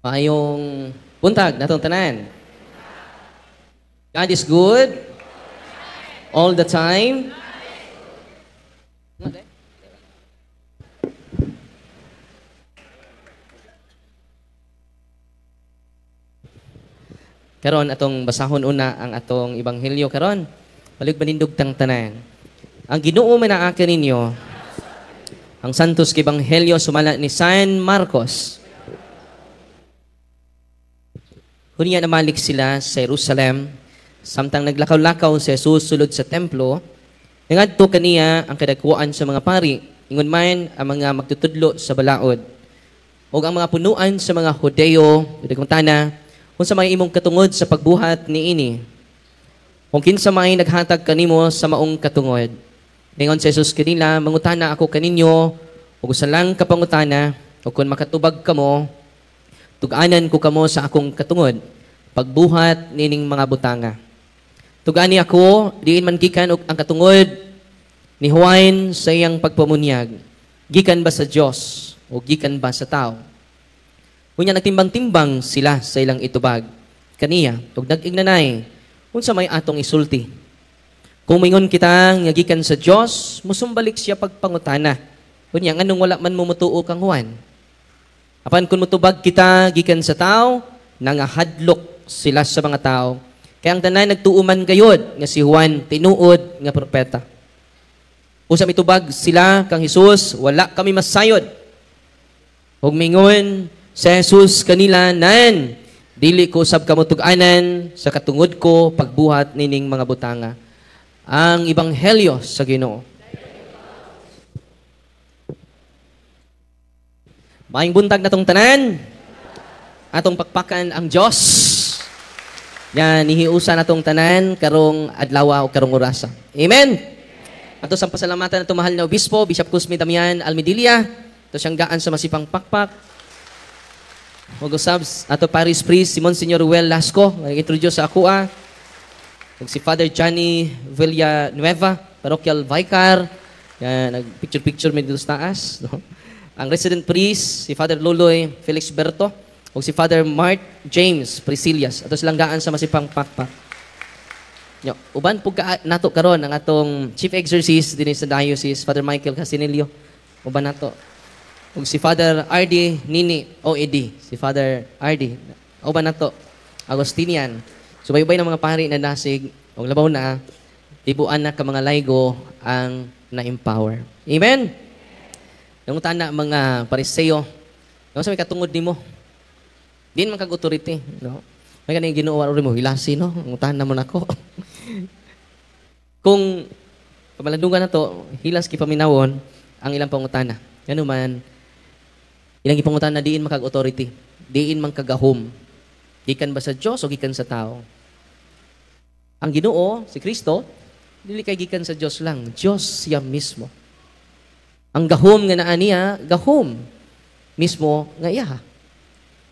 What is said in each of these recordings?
Maayong buntag natong tanan. God is good all the time. Karon atong basahon una ang atong ebanghelyo karon. Balik manindog tang tanan. Ang Ginoo manaaken ninyo ang Santos nga Ebanghelyo sumala ni San Marcos. Hunya namalik sila sa Jerusalem, samtang naglakaw-lakaw si Jesus sulod sa templo, nangadto kaniya ang kadakuan sa mga pari, ingon man ang mga magtutudlo sa balaod, o ang mga punuan sa mga Hudeo, dagkong kung sa mga imong katungod sa pagbuhat ni ini, kung kinsa may naghatag kanimo sa maong katungod. Ningon si Jesus kanila, mangutana ako kaninyo, o gusto lang kapangutana, o kung makatubag kamo, tuganan ko kamo sa akong katungod, pagbuhat nining mga butanga. Tugani ako, diin man gikan og ang katungod ni Juan sa iyang pagpamunyag. Gikan ba sa Dios o gikan ba sa tao? Unya nagtimbang-timbang sila sa ilang itubag. Kaniya, ug nag-ignanay, unsa may atong isulti. Kung mingon kita nga gikan sa Dios, musumbalik siya pagpangutana. Unya nganong wala man mumutuo kang Juan? Apan kung mutubag kita gikan sa tao, nangahadlok sila sa mga tao. Kaya ang tanan nagtuuman gayod nga si Juan tinuod nga propeta. Usa mitubag sila kang Hesus, wala kami masayod. Ug mingon si Jesus kanila, nan dili ko sab kamo tug-anan sa katungod ko pagbuhat nining mga butanga. Ang ebanghelyo sa Ginoo. Maayong buntag natong tanan. Atong pakpakan ang Dios. Yan, nihiusa natong tanan karong adlaw o karong orasa. Amen. Ato sa pasalamatan natong mahal na obispo, Bishop Cosme Damian Almedilla. Ito siyang gaan sa masipang pakpak. Ug usabs ato Paris Priest Simon Senyor Ruel Lasco, nag-introduce sa ako ug si Father Johnny Villanueva, parochial vicar. Yan, nag-picture-picture med dito sa taas, no? Ang resident priest, si Father Loloy Felix Berto, o si Father Mart James Priscillas. Ato silang gaan sa masipang pakpak. Yo, uban po nato karon ang atong chief exorcist din sa diocese, Father Michael Casinelio. Uban nato. O si Father RD Nini OED, si Father RD. Uban nato, Agustinian. Subaybay ng mga pari na nasig, o labaw na, tibuan na ka mga laygo ang na-empower. Amen? Nangutan na mga pariseo, ano sa may katungod ni mo? Di man kag-authority, no? May kanang Ginoo uri mo, hilasi, no? Nangutan na mo nako. Kung pamalandungan na to, hilas kipaminawon ang ilang pangutana. Ano man, ilang ipangutana diin makag-authority, diin man kagahom. Gikan ba sa Dios o gikan sa tao? Ang Ginoo, si Kristo, dili kay gikan sa Dios lang, Dios siya mismo. Ang gahom nga naa niya, gahom mismo nga iya.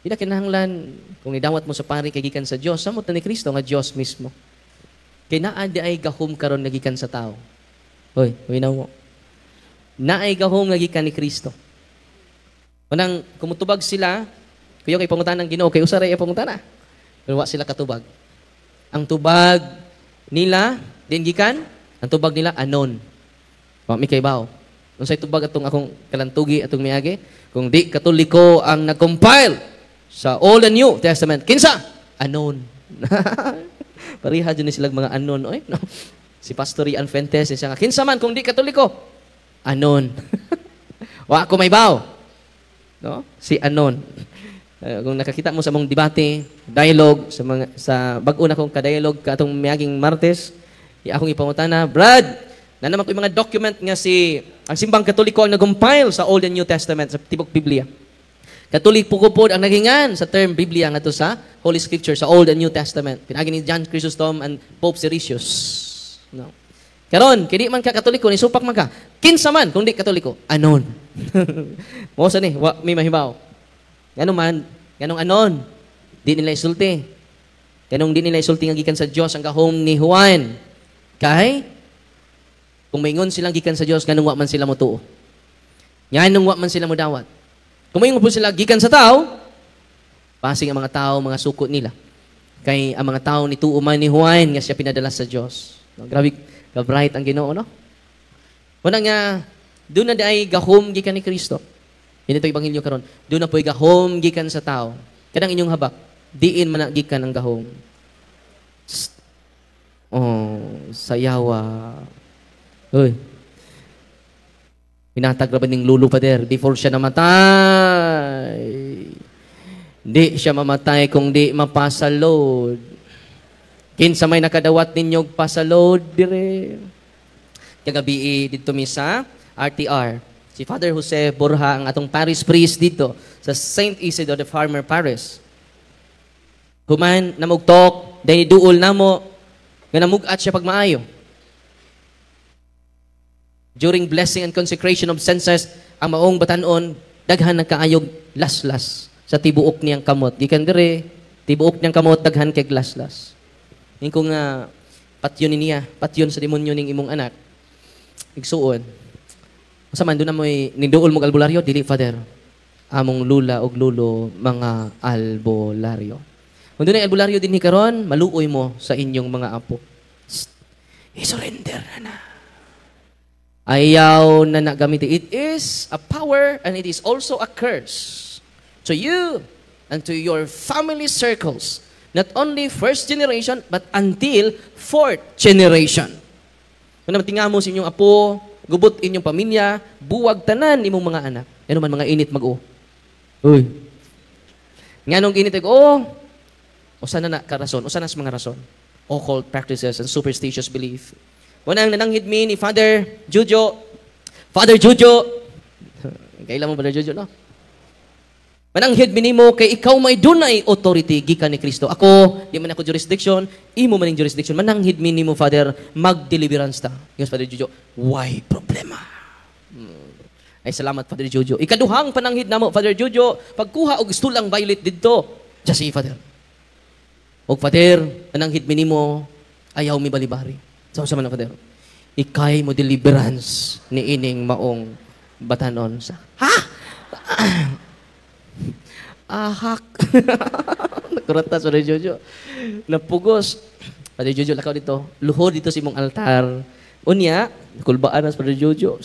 Di na kinahanglan kung nidawat mo sa pari kay gikan sa Dios, samot na ni Kristo nga Dios mismo. Kay naa di ay gahom karon nga gikan sa tao. Hoy, winaw mo. Naa ay gahom nga gikan ni Kristo. Unang kumutubag sila, kuyo kay pangutan ng Ginoo kay usa ray pangutana. Pero wa sila katubag. Ang tubag nila din gikan, ang tubag nila anon. Wa mi kay bawo. Unsay tubag atong akong kalantugi atong miagi? Kung di Katoliko ang nag-compile sa Old and New Testament, kinsa? Anon. Pariha dyan silang mga anon. Oy, no? Si Pastor Ian Fuentes, siya nga, kinsa man kung di Katoliko? Anon. Wa ako may baw. No? Si anon. Kung nakakita mo sa mong debate, dialogue, sa bag-o na kong ka-dialogue ka atong miaging Martes, akong ipangutana, Brad, na naman ko yung mga document nga ang simbang Katoliko ang nag-compile sa Old and New Testament, sa Tibok Biblia. Katoliko po ang naghingan sa term Biblia nga to sa Holy Scripture, sa Old and New Testament. Pinagi ni John Chrysostom and Pope Siricius. No. Karon, kini man ka Katoliko, ni supak man ka. Kinsa man, kung di Katoliko, anon. Mosa ni, may mahibaw. Ganong anon. Di nila isulti. Ganong di nila isulti nga gikan sa Dios ang gahom ni Juan. Kay kung maingon silang gikan sa Dios, ganung wa man sila motuo. Yan nung wa man sila modawat. Kung maingon po sila gikan sa tao, Pasing ang mga tao, mga suko nila. Kay ang mga tao ni tuuman ni Juan nga siya pinadala sa Dios. No, grabe ka-bright ang Ginoo, no? Una nga, doon na ay gahom gikan ni Kristo. Yan ito ibanghelyo karon. Doon na po'y gahom gikan sa tao. Kadang inyong habak, diin man gikan ang gahom. Oh, sayawa. Uy. Pinatag ra ba ning lulo pa der before siya namatay. Di siya mamatay kung di mapasalod. Kinsa may nakadawat ninyog pasalod dire. Kagabi dito mi sa RTR. Si Father Jose Borja ang atong parish priest dito sa St. Isidore the Farmer Parish. Human namugtok, dahil duol namo nga namugat siya pagmaayo. During blessing and consecration of census, ang maong batanon daghan nagkaayog laslas sa tibuok niyang kamot. Gikan dire, tibuok niyang kamot daghan kay laslas. Ning kung patyon niya, patyon sa demonyo ning imong anak. Igsuon. Sa man doon na mo'y ninduol mong albularyo, dili, Father. Among lula og lulo, mga albularyo. Kung doon ay albularyo din ni karon, maluoy mo sa inyong mga apo. I-surrender na. Ayaw na nagamit. It is a power and it is also a curse to you and to your family circles. Not only first generation, but until fourth generation. Kung naman tingnan mo sa inyong apo, gubot inyong pamilya, buwag tanan imong mga anak. Ano man mga init mag-o. Uy. Nga nung init mag-o, usa na karason, usa na sa mga rason. Occult practices and superstitious belief. Unang nananghid mi ni Father Jojo. Father Jojo. Kailan mo Father Jojo, no? Mananghid mi nimo kay ikaw may dunay authority gikan ni Kristo. Ako, di man ako jurisdiction, imo man ning jurisdiction. Mananghid mi nimo, Father, mag-deliverance ta. Yes, Father Jojo. Why problema? Ay salamat, Father Jojo. Ikaduhang pananghid namo, Father Jojo, pagkuha og istulang violet didto. Just say, Father. Og Father, mananghid mi nimo, ayaw mi balibari. Sa man, Father. Ikay mo deliverance ni ining maong batanon sa. Ha? Ahak. Nakurata sa Jojo. Napugos. Padre Jojo, lakaw dito. Luhod dito si mong altar. Unya, kulbaan na sa Padre Jojo.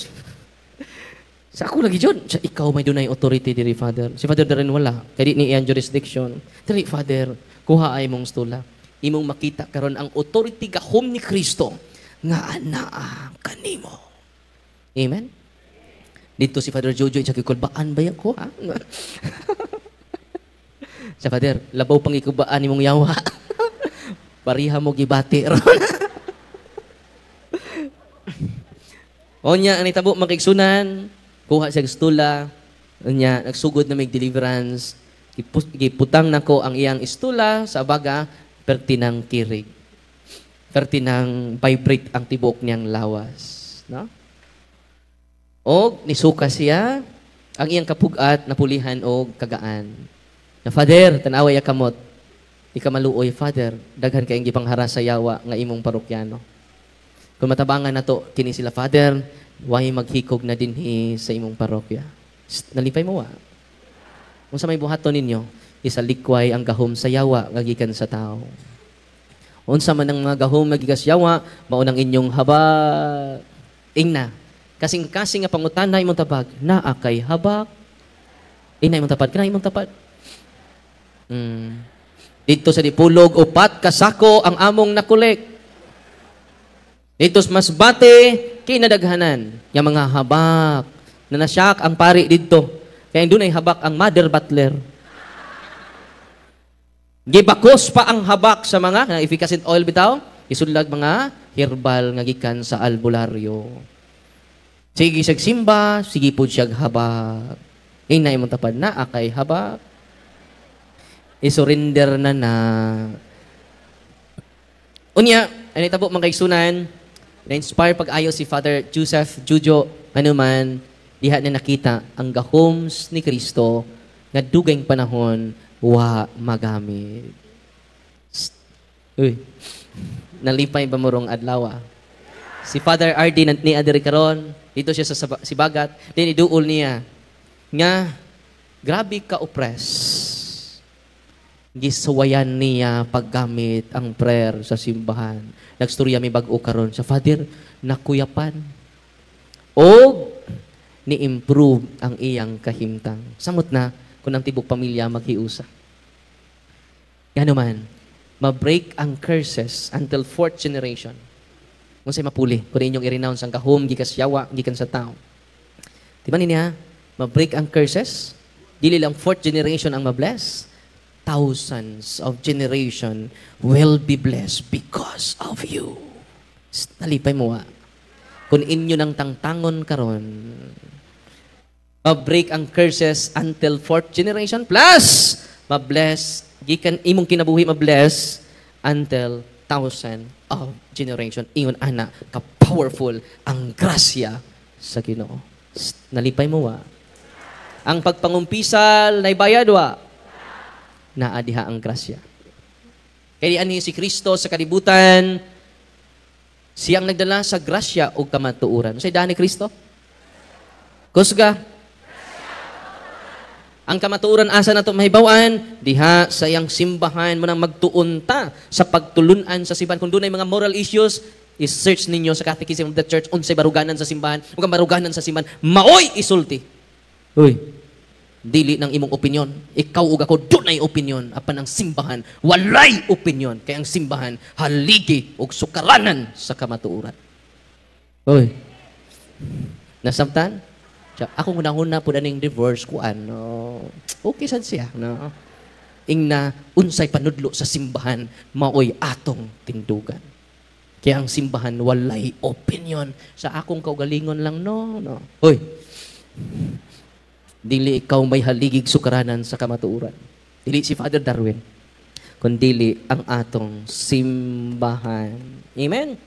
Sa ako lagi dyan. Ikaw may dunay authority diri, Father. Si Father na rin wala. Kaya di ni iyang jurisdiction. Diri, Father, kuha ay mong stula. Imong makita karon ang authority gahom ni Kristo nga anaa kanimo. Amen? Dito si Father Jojo, siya kikulbaan ba yan ko, ha? Sa Father, labaw pang ikubaan ni mong yawa. Pariha mo gibati. Onya, ang itabo makiksunan, kuha siya istula, onya, nagsugod na may deliverance, giputang na ko ang iyang istula sa baga, pertinang kirig. Pertinang vibrate ang tibok niyang lawas. No? O, nisuka siya, ang iyang kapugat, napulihan o kagaan. Na, Father, tanaway kamot. Ika maluoy, Father, daghan kayong gipanghara sa yawa nga imong parokyano. Kung matabangan na to, kini sila, Father, way maghikog na dinhi sa imong parokya. Nalipay mo, Kung sa may buhaton ninyo, isalikway ang gahom sa yawa nga gikan sa tao. Unsa man ang mga gahom nga gikas yawa, maunang inyong habak. Ingna, kasing-kasing nga pangutana imong tabag, naa kay habak. Ingna imong tapad, kana imong tapad. Dito sa Dipulog, 4 kasako ang among nakulik. Dito sa Masbate, kinadaghanan, yung mga habak, na nasyak ang pari dito. Kaya doon ay habak ang Mother Butler. Gibakos pa ang habak sa mga efficacent oil bitaw, isulag mga herbal nga gikan sa albularyo. Sige siyag simba, sige po siyag habak. Inay mong tapad na, akay habak. I-surrender na. Unya, ano itabo mga kaigsunan, na-inspire pag-ayo si Father Joseph Jojo, anuman, diha na nakita ang gahoms ni Kristo nga dugayng panahon wa magamit. Uy, nalipay ba morong adlaw? Si Father RD ni Adri karon, dito siya sa Sibagat, din iduol niya nga grabe ka oppress. Gisuwayan niya paggamit ang prayer sa simbahan. Nagstorya mi bag-o karon sa Father, nakuyapan. O ni-improve ang iyang kahimtang. Samot na kung ang tibok pamilya maghiusa. Yan naman, ma-break ang curses until 4th generation. Kung sa'y mapuli, kung inyong i-renounce ang kahom, gikan sa yawa, gikan sa tao. Diba niya, ma-break ang curses, dili lang 4th generation ang ma-bless, thousands of generation will be blessed because of you. Nalipay mo kung inyo nang tangtangon karon, ma-break ang curses until 4th generation, plus, ma-bless, gikan imong kinabuhi ma-bless, until 1,000 of generation. Ingon ana, ka-powerful ang grasya sa Ginoo. Nalipay mo ang pagpangumpisal na ibayad naadiha ang grasya. Kaya ani si Kristo sa kalibutan, siyang nagdala sa grasya o kamatuuran. Sa daan ni Kristo? Kusga? Ang kamatuuran asa na ito mahibawan, diha sa iyang simbahan mo nang magtuunta sa pagtulunan sa simbahan. Kung doon ay mga moral issues, i-search ninyo sa Catechism of the Church, unsay baruganan sa simbahan, o baruganan sa simbahan, maoy isulti. Uy, dili ng imong opinyon. Ikaw ug ako doon ay opinyon. Apan ang simbahan, walay opinyon. Kaya ang simbahan, haligi ug sukaranan sa kamatuuran. Uy, nasabtan? Ako hunahuna po na ning divorce ko, okay sad siya. No? Ingna, unsay panudlo sa simbahan, maoy atong tindugan. Kaya ang simbahan, walay opinyon. Sa akong kaugalingon lang, no. Uy, dili ikaw may haligig sukaranan sa kamatuuran. Dili si Father Darwin, kundi ang atong simbahan. Amen?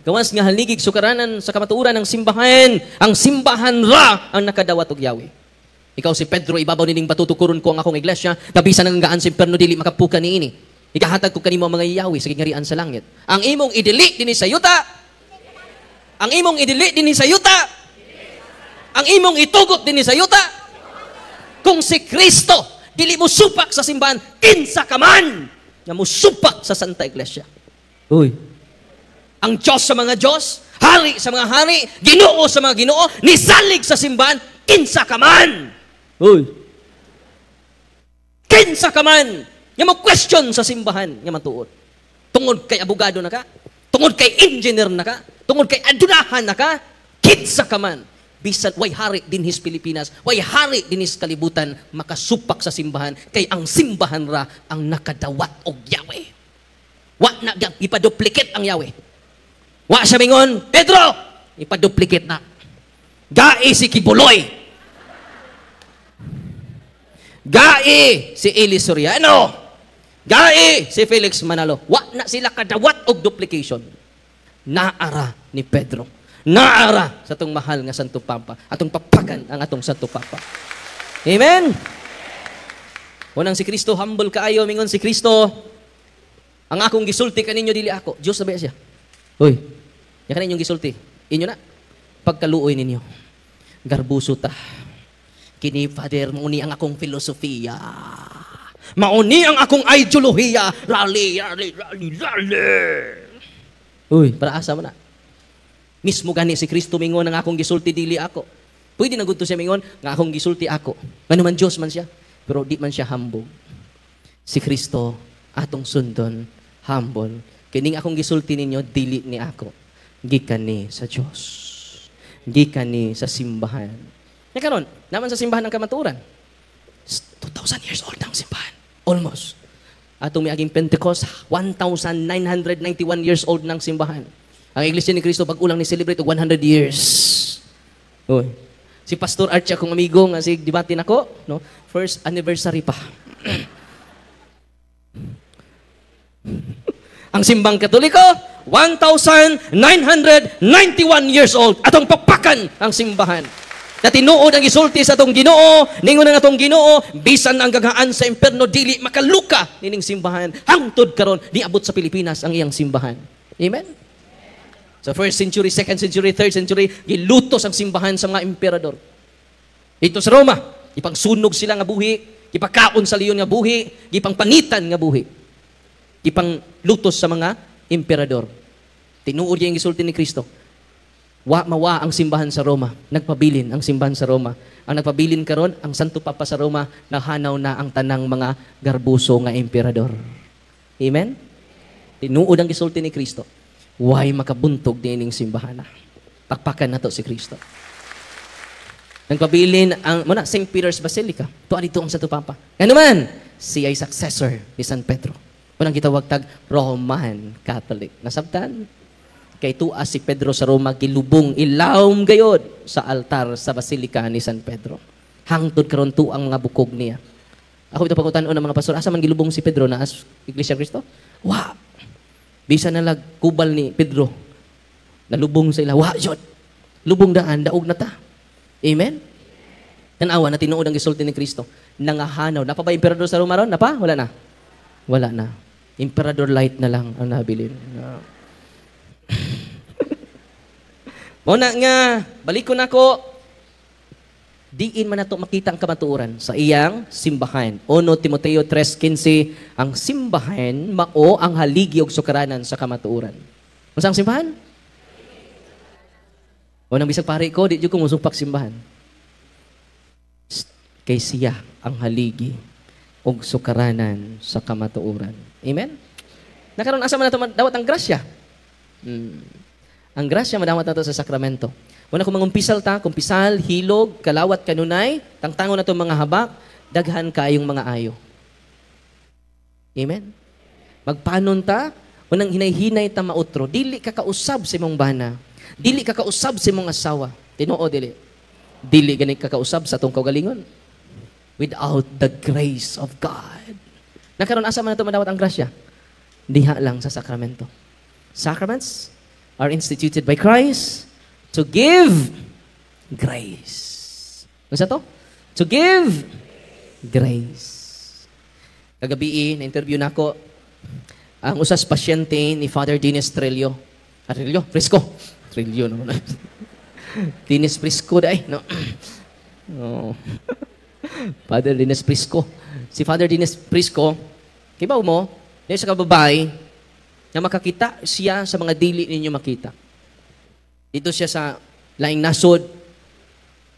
Gawas nga haligig sukaranan sa kamatuuran ng simbahan, ang simbahan ra ang nakadawat og Yahweh. Ikaw si Pedro, ibabaw nining batutukuron ko ang akong iglesia, tabisan ng gaan sa imperno, dili makapuka niini. Ikahatag ko kanimo mga Yahweh sa gingarian sa langit. Ang imong idili dinhi sa yuta, ang imong idili dinhi sa yuta, ang imong itugot din sa yuta. Kung si Kristo dili mo supak sa simbahan, kinsa ka man nga mo supak sa Santa Iglesia. Uy. Ang Diyos sa mga Diyos, hari sa mga hari, Ginoo sa mga Ginoo, nisalig sa simbahan, kinsa ka man. Uy. Kinsa ka man nga mo question sa simbahan nga matuod. Tungod kay abogado na ka, tungod kay engineer na ka, tungod kay adunahan na ka, kinsa ka man. Bisan way hari din his Pilipinas, way hari din his kalibutan, makasupak sa simbahan, kay ang simbahan ra ang nakadawat og Yahweh. Wa na ipaduplicate ang Yahweh. Wa siya mingon, Pedro, ipaduplicate na. Gai si Kibuloy. Gai si Eli Soriano. Gai si Felix Manalo. Wa na sila kadawat og duplication. Naara ni Pedro. Naara sa atong mahal nga Santo Papa. Atong papakan ang atong Santo Papa. Amen? Unang si Kristo, humble kaayo. Mingon si Kristo, ang akong gisulti kaninyo, dili ako. Diyos na ba siya? Uy, yan kaninyong gisulti. Inyo na. Pagkaluoy ninyo. Garbuso ta. Kini, Father, mauni ang akong filosofiya. Mauni ang akong ideolohiya. Rally. Uy, para asa mo na. Mismo gani si Kristo mingon nga akong gisulti dili ako. Pwede na gudto siya mingon nga akong gisulti ako. Ngano man Dios man siya, pero di man siya humble. Si Kristo atong sundon humble. Kining akong gisulti ninyo dili ni ako. Gikan ni sa Dios. Gikan ni sa simbahan. Nya karon, naman sa simbahan ng kamaturan. 2,000 years old ang simbahan. Almost. Atong miaging Pentecost, 1,991 years old ng simbahan. Ang Iglesia ni Cristo pag-ulang ni celebrate og 100 years. Oy. Si Pastor Archie akong amigo nga si debate nako, no? First anniversary pa. Ang simbang Katoliko, 1,991 years old. Atong papakan ang simbahan. Na tinuod ang isulti sa atong Ginoo, ningon ang atong Ginoo, bisan ang gaghaan sa imperno dili makaluka nining simbahan. Hangtod karon niabot sa Pilipinas ang iyang simbahan. Amen. Sa 1st century, 2nd century, 3rd century, gilutos ang simbahan sa mga emperador. Ito sa Roma, ipangsunog sila nga buhi, Gipakaon sa leon nga buhi, gipangpangitan nga buhi. Gipang lutos sa mga emperador. Tinuod niya yung gisulti ni Kristo. Mawa ang simbahan sa Roma. Nagpabilin ang simbahan sa Roma. Ang nagpabilin karon, ang Santo Papa sa Roma, nahanaw na ang tanang mga garbuso nga emperador. Amen? Tinuod ang gisulti ni Kristo. Why makabuntog dining simbahan na. Pakpakan na to si Kristo. Nagpabilin ang St. Peter's Basilica. Tuwa dito ang Santo Papa. Ano man, siya ay successor ni San Pedro. Unang gitawag tag Roman Catholic. Nasabtan? Kay tuwa si Pedro sa Roma, gilubong ilawom gayod sa altar sa Basilica ni San Pedro. Hangtod karon tuang mga bukog niya. Ako ito pagkutanon ng mga pastor, asa man gilubong si Pedro na as Iglesia Cristo? Wa! Bisa na kubal ni Pedro. Nalubong sa ila. Wa, yun! Lubong daan, daog na ta. Amen? Tanawa na tinuod ang gisulti ni Kristo. Nangahanaw. Napa ba emperador sa Roma ron? Napa? Wala na. Wala na. Emperador light na lang ang nabilin. Muna nga, balik ko na ko, diin man nato makita ang kamatuoran sa iyang simbahan. 1 Timoteo 3:15, ang simbahan mao ang haligi og sukaranan sa kamatuoran. Unsa ang simbahan? O nang bisag pare ko, di jud ko musumpak simbahan. Kay siya ang haligi og sukaranan sa kamatuoran. Amen? Nakaroon asa man nato dawat ang grasya. Ang grasya madawat nato sa sakramento. Una kung mangumpisal ta, kumpisal, hilog, kalawat kanunay, tangtangon na to mga habak, daghan kayong mga ayo. Amen? Magpanon ta, unang hinay-hinay ta mautro, dili ka kausab sa imong bana, dili ka kausab sa imong asawa. Tinuo, dili. Dili ganit ka kausab sa atong kaugalingon. Without the grace of God. Nakaroon asa man nato madawat ang grasya? Diha lang sa sakramento. Sacraments are instituted by Christ to give grace. Ano sa to? To give grace. Kagabi, na-interview na ako ang usas pasyente ni Father Dines Trillo. Trillo? Frisco. Trillo naman. Dines Frisco dahi. No? Oh. Father Dines Frisco. Si Father Dines Frisco, kibaw mo, dahil sa kababay, na makakita siya sa mga dili ninyo makita. Dito siya sa laing nasod,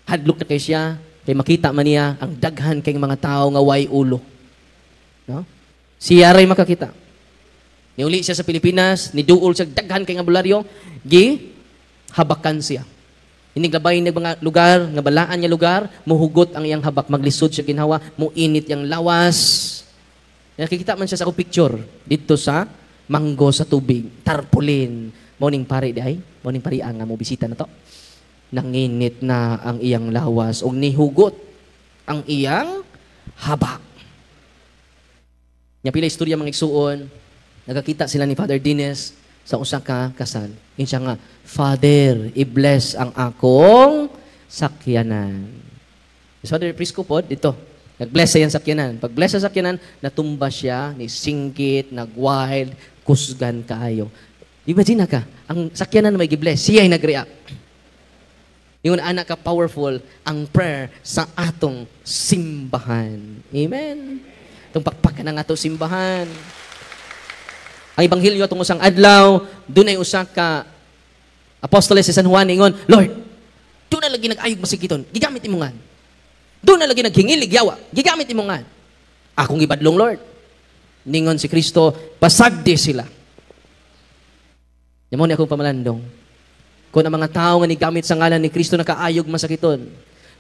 hadlok na kay siya, kay makita man niya ang daghan kay mga tao nga way ulo. No? Siya ray makakita. Niuli siya sa Pilipinas, niduol siya daghan kay nga bularyo, habakan siya. Iniglabay ng mga lugar, nga balaan niya lugar, muhugot ang iyang habak, maglisod siya ginhawa, muinit yang lawas. Nakikita man siya sa picture dito sa manggo sa tubig, tarpaulin. Morning pare di ay, morning pare ang mo bisita na to. Nanginit na ang iyang lawas o nihugot ang iyang habak. Nya pila istorya mga igsuon, nagakita sila ni Father Dines sa usa ka kasal. Insya nga, Father, i-bless ang akong sakyanan. Father Prisco po, dito, nag-bless sa iyang sakyanan. Pag-bless sa sakyanan, natumba siya, nisingkit, nag-wild, kusgan kaayo. Imagine ka, ang sakyanan na may gibless, siya ay nag-react. Yung anak ka powerful, ang prayer sa atong simbahan. Amen? Itong pakpakan ng atong simbahan. Ang Ebanghelyo itong usang adlaw, doon ay usa ka apostoles si San Juan, ingon, Lord, doon na lagi nag-ayog masikiton, gigamit imungan. Doon na lagi naghingilig yawa, gigamit imungan. Akong ibadlong, Lord. Ningon si Kristo, pasagdi sila. Yamon ni akong pamalandong. Kung ang mga tao nga nigamit sa ngalan ni Kristo nakaayog masakiton,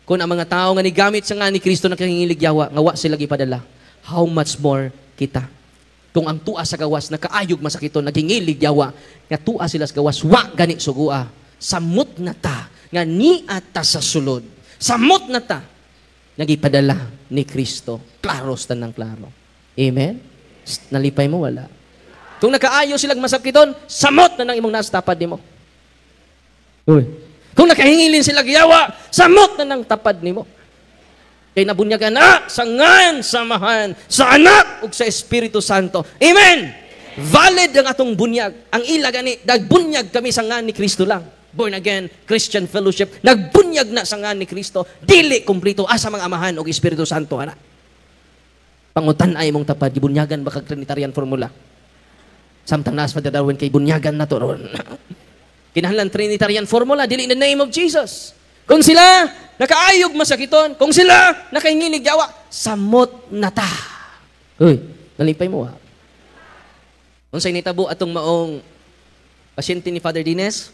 kung ang mga tao nga nigamit sa ngalan ni Kristo nakahingilig yawa, nga wa sila gipadala, how much more kita? Kung ang tua sa gawas nakaayog masakiton, naghingilig yawa, nga tua sila sa gawas, wa gani sugua, samot na ta, nga niata sa sulod, samot na ta, nagipadala ni Kristo. Klaro, tanang klaro. Amen? Nalipay mo, wala. Kung nakaayo silang masakiton, samot na nang imong nastapad nimo. Uy. Kung nakahingilin sila giyawa, samot na nang tapad nimo. Kay nabunyagan na sa ngan samahan sa anak ug sa Espiritu Santo. Amen. Valid ang atong bunyag. Ang ila gani nagbunyag kami sa ngan ni Kristo lang. Born again Christian Fellowship, nagbunyag na sa ngan ni Kristo. Dili kumplito asa mga amahan og Espiritu Santo ana. Pangutan-ay mong tapad, gibunyagan ba kag Trinitarian formula? Samtang naas Father Darwin kay bunyagan na to ron. Kinahanglan Trinitarian formula, dili in the name of Jesus. Kung sila nakaayog masakiton, kung sila nakainginig yawa, samot na ta. Uy, nalipay mo ha. Unsay nitabo atong maong pasyente ni Father Dines,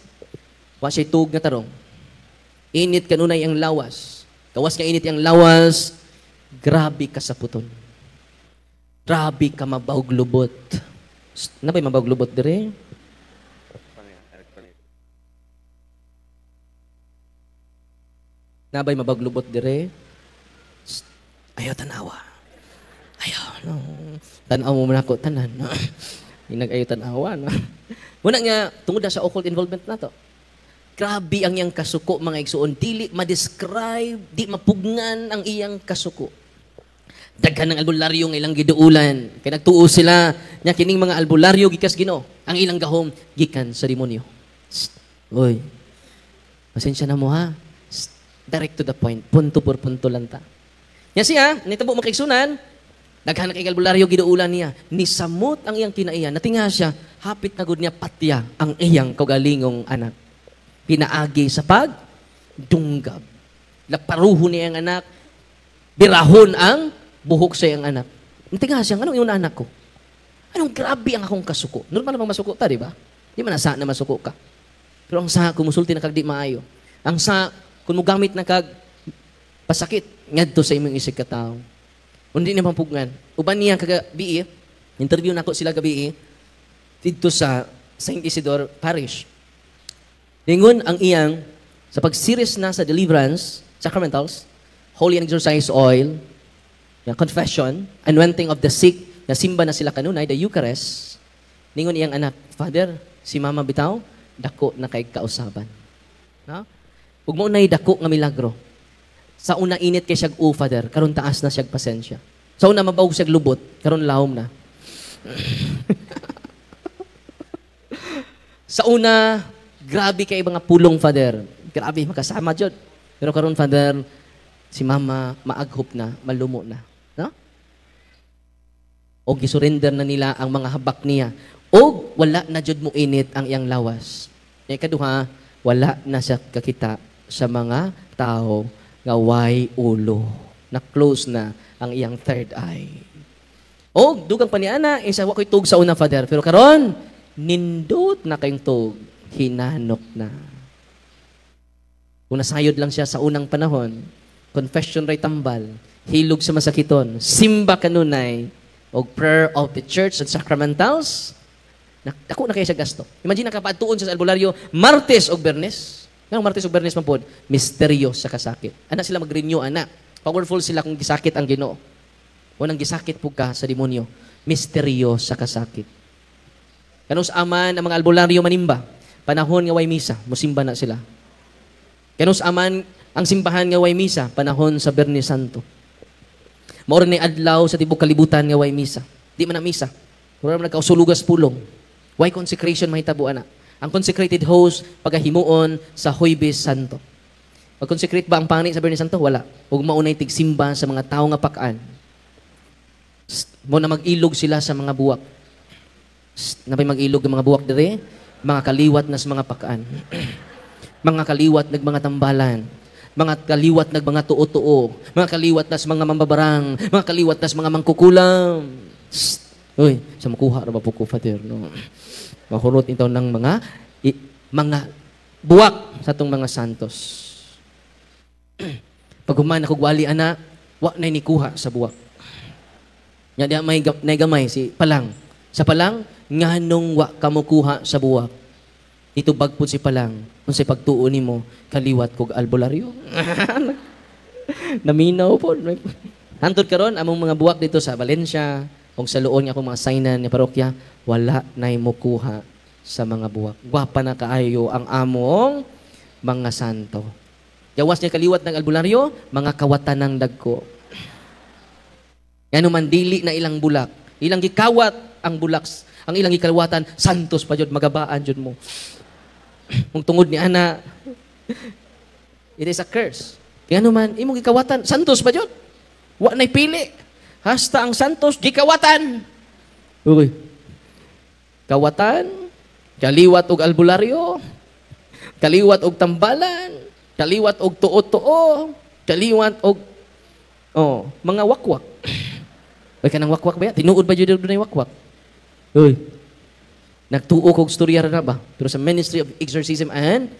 wa siya tug nga tarong. Init kanunay ang lawas. Kawas nga init ang lawas, grabe ka sa puton. Grabe ka mabawg lubot. Nabay mabawg lubot dire? Nabay mabawg lubot dire? Ayaw tanawa. Ayaw, no. Tanaw mo man ako, tanan. No? Ayaw tanawa, no? Muna nga, tungod na sa occult involvement na to. Grabe ang iyang kasuko, mga igsuon. Dili ma-describe, di mapugnan ang iyang kasuko. Daghan ng albularyo ng ilang giduulan. Kaya nagtuo sila, nya kining mga albularyo gikas Ginoo. Ang ilang gahom, gikan sa demonyo. Uy, pasensya na mo ha. Direct to the point. Punto por punto lang ta. Nya siya, nitabo makigsunan, daghan ng albularyo giduulan niya. Nisamot ang iyang kinaiyan. Natinga siya, hapit na gud niya patya ang iyang kaugalingong anak. Pinaagi sa pagdunggab. Laparuho niya ang anak, birahon ang buhok sa iyang anak. Natinga siya, anong yung anak ko? Anong grabe ang akong kasuko? Normal namang masuko ta, di ba? Di man nasa na masuko ka. Pero ang sa, kumusulti na kag di maayo. Ang sa, kung mo gamit na kag pasakit, ngadto sa imong isig katao. Hindi na mapugngan. Uban niya kagabi, interview na ako sila gabi, dito sa St. Isidore Parish. Lingon ang iyang, sa pag-series na sa deliverance, sacramentals, holy and exorcise oil, yung confession, anointing of the sick, na simba na sila kanunay, the Eucharist, lingon iyang anak, Father, si Mama bitaw, dako na kay kausaban. No? Ug mo nay dako nga milagro. Sa una init kay siyag Father, karon taas na siyag pasensya. Sa una mabawog siyag lubot, karon lahom na. Sa una, grabe kay mga pulong, Father. Grabe, makasama dyan. Pero karon Father, si Mama maaghop na, malumo na. No? O gisurrender na nila ang mga habak niya. O wala na jud mo init ang iyang lawas. Ikaduha, wala na siya kakita sa mga tao nga way ulo. Na-close na ang iyang third eye. O, dugang pa ni Ana, isa wako'y tug sa una, Father. Pero karon, nindot na kayong tug. Hinanok na. Kung nasayod lang siya sa unang panahon, confession ray tambal, hilog sa masakiton, simba kanunay, o prayer of the church and sacramentals, ako na kayo sa gasto. Imagine nakapaatuon siya sa albularyo, Martes o Bernes. Ngayong Martes o Bernes man po, misteryo sa kasakit. Anak sila mag-renew, anak. Powerful sila kung gisakit ang Ginoo. Unang gisakit po ka sa demonyo, misteryo sa kasakit. Kanus aman ang mga albularyo manimba, panahon nga way misa, musimba na sila. Kanus aman ang simbahan nga way misa, panahon sa Bernes Santo. Maura ni adlaw sa tibok kalibutan nga way misa. Di man na misa. Mura man nagkausulugas pulong. Why consecration mahitabo ana? Ang consecrated host pagahimuon sa Huwebes Santo. Mag-consecrate ba ang pani sa Bernes Santo? Wala. Ug maunay tigsimba sa mga tao nga pakaan. Mo na mag-ilog sila sa mga buwak. Napay mag-ilog ng mga buwak dire, mga kaliwat na sa mga pakaan. Mga kaliwat nag mga tambalan. Mga kaliwat nag mga tuo-tuo. Mga kaliwat na sa mga mambabarang. Mga kaliwat na sa mga mangkukulam. Uy, sa makuha ra ba po ko, Father, no? Mahurot ito ng mga buwak sa itong mga santos. Pag human ako gwali, ana, wa na nikuha sa buwak. Nya diha may gamay si Palang. Sa Palang, nganong wa kamukuha sa buwak. Ito bagpod si Palang. Unsay pagtuo nimo kaliwat kog albularyo. Naminaw po. Hantod karon among mga buwak dito sa Valencia, kung sa luon nga akong mga saynan ni parokya, wala na mukuha sa mga buwak. Gwapa na kaayo ang among mga santo. Yawas niya kaliwat ng albularyo, mga kawatan ng dagko. Yan man dili na ilang bulak. Ilang gikawat ang bulak, ang ilang gikawatan, santos pa jud, magabaan jud mo. Kung tungod ni ana, it is a curse. Kaya naman, imong gikawatan, santos pa jud. Wa na'y pili. Hasta ang santos, gikawatan. Uy. Kawatan, kaliwat og albularyo, kaliwat og tambalan, kaliwat og tuo-tuo, kaliwat og mga wakwak. Uy, kanang wakwak ba yan? Tinuod ba yun doon wakwak? Uy. Nagtuo kog storya na ba? Pero sa Ministry of Exorcism and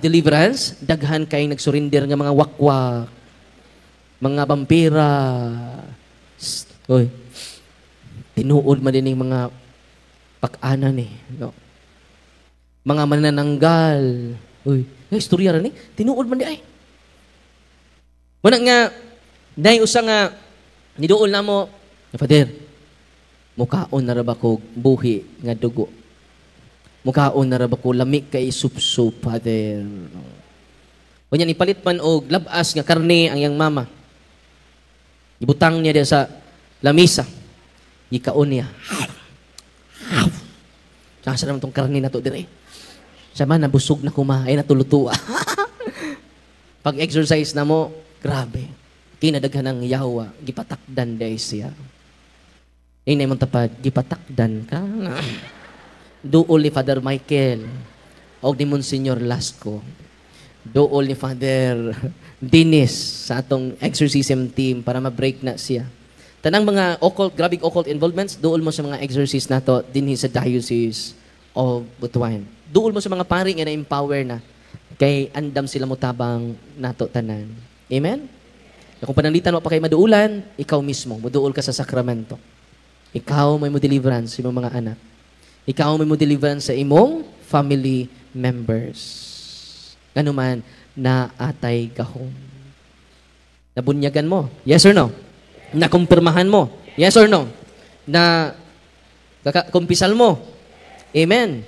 Deliverance, daghan kay nagsurinder nga mga wakwak, mga vampira. Uy. Tinuod man din mga pag-anan no? Mga manananggal. Uy, istorya rin tinuod man di ay. Muna nga, dahil usa nga, nidool na mo, Father, mukaon na ba ko buhi nga dugo? Mukaon na ba ko lamig kay sup-sup, Father? Kunyan, ipalit man og labas nga karne ang yang mama. Ibutang niya diya sa lamisa. Ikaon niya. Sasa naman itong karne na to, dire. Sama, nabusog na kuma, ay natulutua. Pag-exercise na mo, grabe. Kinadaghan ng Yahwa, gipatakdan day siya. Inay mong tapad, gipatakdan ka. Duol ni Father Michael, o ni Monsignor Lasco. Duol ni Father Dennis sa atong exorcism team para ma-break na siya. Tanang mga occult, grabing occult involvements, duol mo sa mga exorcist nato dinhi sa Diocese of Butuan. Duol mo sa mga pari nga na-empower na kay andam sila mutabang nato tanan. Amen? Kung pananglitan mo pa kay maduulan, ikaw mismo, muduol ka sa sakramento. Ikaw may mo deliverance sa imong mga anak. Ikaw may mo deliverance sa imong family members. Ganuman na atay gahom. Nabunyagan mo? Yes or no? Nakumpirmahan mo? Yes or no? Na kumpisal mo? Amen.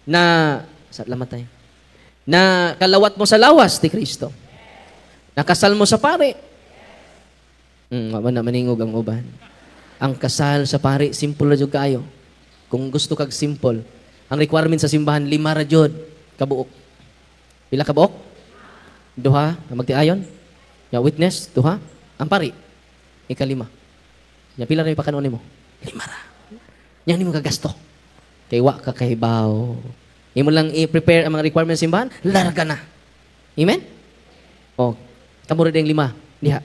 Na salamat tayo. Na kalawat mo sa lawas ni Kristo. Nakasal mo sa pari. Maningog ang uban. Ang kasal sa pari, simple na jud kayo. Kung gusto kag simple, ang requirement sa simbahan 5 ra jud kabuok. Pila kabuok? 2 magtiayon. Ya witness 2 ang pari. Ika-5. Ya pila ra ipakanon nimo? 5 ra. Yan nimo kagasto. Kay wa ka kahibaw. Imo lang i-prepare ang mga requirements sa simbahan, larga na. Amen? O, kamo rin yung 5. Diha.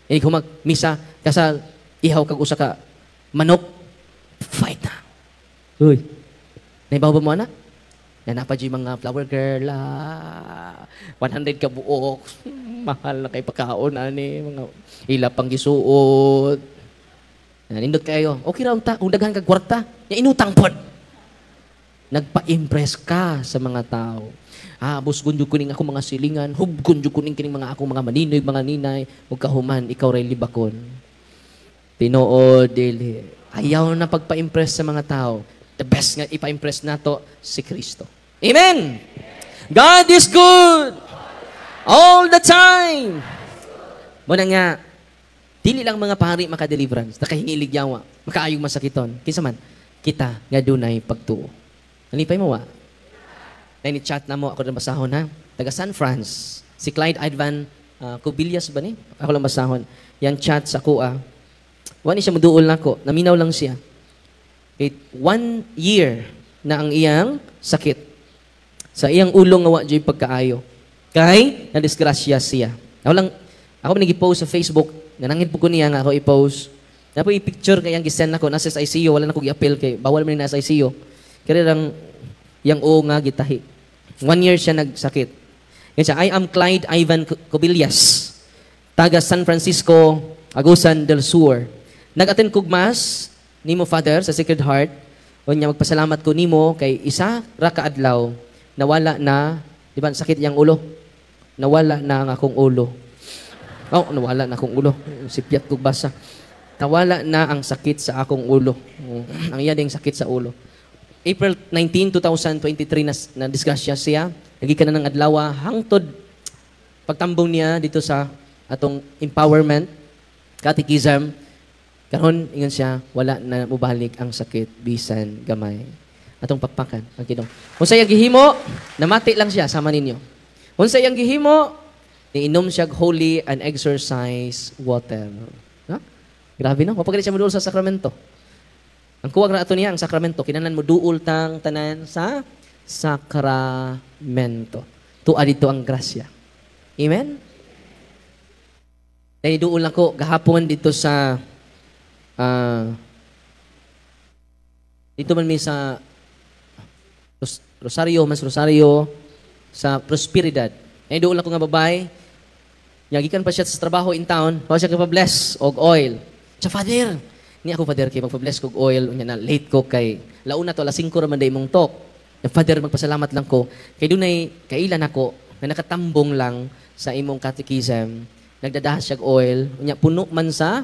Hindi ko mag-misa, kasal, ihaw kag usa ka manok, fight na. Uy, naibaw ba mo na? Nanapa dyan mga flower girl, 100 ka buok, mahal na kay pagkaon, mga ila pang gisuot. Nindot kayo, okay raw ta, kung daghan kag kwarta, inutang pod. Nagpa-impress ka sa mga tao. Busgon jud kuning ako mga silingan, hubgon jud kuning kining mga akong mga maninoy, mga ninay, ug kahuman ikaw ray libakon. Tinuod dili. Ayaw na pagpa-impress sa mga tao. The best nga ipa-impress nato si Kristo. Amen. God is good all the time. Muna nga dili lang mga pari maka-deliverance, nakahingilig yawa, makaayong masakiton. Kinsa man kita nga dunay pagtuo. Nalipay mo wa? Chat na mo, ako lang basahon ha. Taga San France. Si Clyde Ivan Cubillas ba ni? Ako lang basahon. Yan chat sa kuha. Wani siya muduol na ko. Naminaw lang siya. 1 year na ang iyang sakit. Sa iyang ulong nga wa dyan pagkaayo. Kay, na-disgrasya siya. Ako nag-post sa Facebook. Nanangin po ko niya nga ako i-post. Napo i-picture kayang gisend ako. Nasa sa ICU. Wala na kong i-appeal kay. Bawal man na sa ICU. Kaya lang, yang o nga gitahi. 1 year siya nagsakit. Yan siya, I am Clyde Ivan Cubillas, taga San Francisco, Agusan del Sur. Nag-attend kog mass nimo Father sa Sacred Heart. O niya magpasalamat ko nimo kay isa ra ka adlaw nawala na, di ba sakit yang ulo? Nawala na ang akong ulo. Nawala na akong ulo. Sipyat kog basa. Nawala na ang sakit sa akong ulo. Ang iya ding sakit sa ulo. April 19, 2023 na disgrasya siya. Nagikan na ng adlaw hangtod pagtambong niya dito sa atong empowerment, catechism. Karon ingon siya, wala na mubalik ang sakit bisan gamay. Atong pakpakan ang Ginoo. Unsay ang gihimo? Namati lang siya sama ninyo. Unsay ang gihimo? Niinom siya holy and exercise water. Grabe no, mapagalit siya mo duol sa sakramento. Ang kuwag na ato niya, ang sakramento, kinahanglan mo duol tang tanan sa sakramento. Tuwa dito ang grasya. Amen? Dahil duol lang ko, gahapon dito sa, dito man may sa Rosario, sa Prosperidad. Dahil duol lang ko nga babae, yagikan pa siya sa trabaho in town, bawa siya kapabless og oil. Sa Father, ni ako Father, kay magpabless kog oil, unya na late ko kay, launa to, 5 raman day mong talk. Father, magpasalamat lang ko, kay dunay kailan ako, na nakatambong lang sa imong catechism, nagdadahas siya oil, unya puno man sa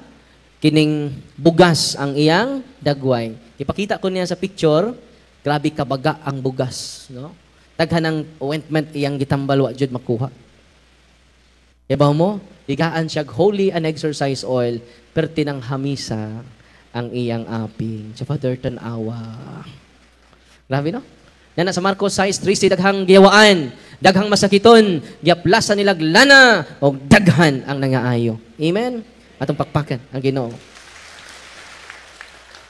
kining bugas ang iyang dagway. Ipakita ko niya sa picture, grabe kabaga ang bugas, no? Daghan ng ointment iyang gitambal wa jud makuha. Yabaw mo, digaan siya holy and exercise oil, perti ng hamisa ang iyang aping. Sa Father, tanawa. Grabe, no? Yan sa Marcos 6:13, daghang giyawaan, daghang masakiton, giaplasan nilag lana, o daghan ang nangaayo. Amen? Atong pakpakan ang Ginoo.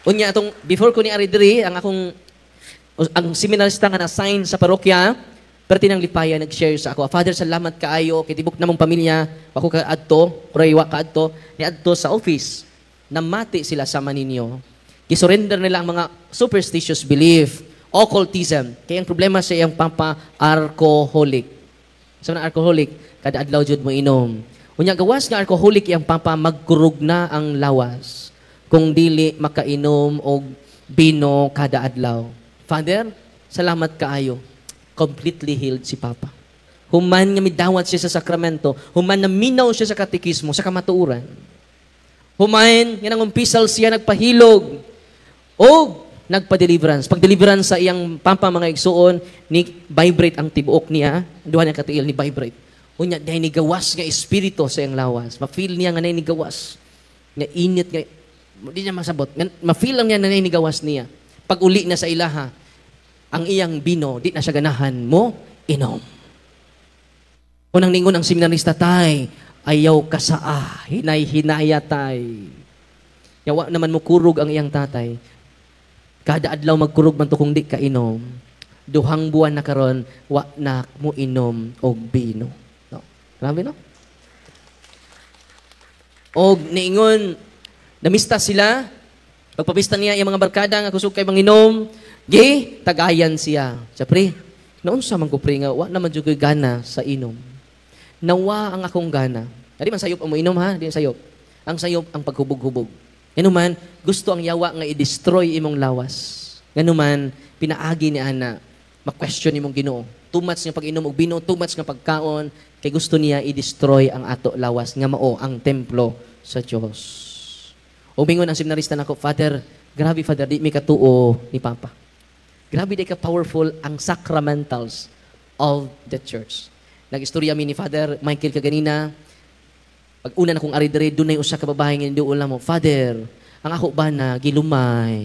Unya, before ko ni Aridri, ang seminarista nga na-assign sa parokya, perti ng lipaya nag-share sa ako. Father, salamat kaayo, kitibok na mong pamilya, ako kaadto, kuraywa kaadto, ni adto sa office, namati sila sa maninyo. Gisurrender nila ang mga superstitious belief, occultism. Kaya ang problema sa iyang papa, alcoholic. Sa mga alcoholic, kada adlaw jud mo inom. Unya gawas nga alcoholic iyang papa, magkurog na ang lawas. Kung dili makainom og bino kada adlaw. Father, salamat kaayo. Completely healed si Papa. Human nga midawat siya sa sakramento, human na minaw siya sa katekismo, sa kamatuuran. Human, nga nangumpisal siya, nagpahilog, o nagpa-deliverance. Pag-deliverance sa iyang Papa mga igsuon, ni vibrate ang tibuok niya, duha niya katiil ni vibrate. Unya, dahil ni gawas nga espiritu sa iyang lawas. Ma-feel niya nga na ni gawas. Nga init nga, hindi niya masabot. Ma-feel lang niya na ni gawas niya. Pag uli na sa ilaha, ang iyang bino, di na siya ganahan mo, inom. Unang ningon ang seminarista tay, ayaw ka saa, hinay-hinaya tay. Yawa naman mo kurog ang iyang tatay. Kada adlaw magkurog man to kung di ka inom. Duhang buwan na karon, wa na mo inom og bino. No? Grabe no? Og niingon, namista sila, pagpapista niya yung mga barkada nga kusog kay manginom, tagayan siya. Siya, pre, noon sa man ko, pre, nga, wa naman dyan gana sa inom. Nawa ang akong gana. Di man sayop ang mo inom, ha? Di sayop. Ang sayop ang paghubog-hubog. Yan man, gusto ang yawa nga i-destroy imong lawas. Yan man, pinaagi ni Ana, ma-question imong Ginoo. Too much nga pag-inom og bino, too much nga pagkaon, kay gusto niya i-destroy ang ato lawas, nga mao ang templo sa Diyos. Umingon ang seminarista nako, Father, grabe Father, di mi katuo ni Papa. Grabe di ka powerful ang sacramentals of the church. Nag-istorya mi ni Father Michael kaganina. Pag una na kong aridere, doon na yung usa ka babae nga doon lang mo, Father, ang ako ba na gilumay?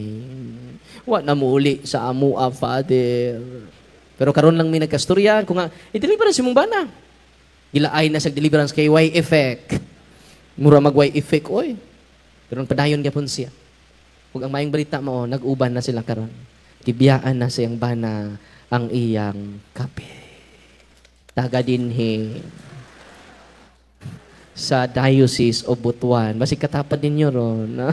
Wa na mo uli sa amua, Father. Pero karon lang may nagkastorya, kung nga, i-deliverance mong bana. Gilaay na sa deliverance kay Y effect. Mura mag-Y effect, oy. Pero ang padayon gyapon siya. Kung ang mayong balita mo, nag-uban na sila karon. Kibiyaan na siyang bana ang iyang kape. Taga dinhi sa Diocese of Butuan. Basi katapad ninyo ron.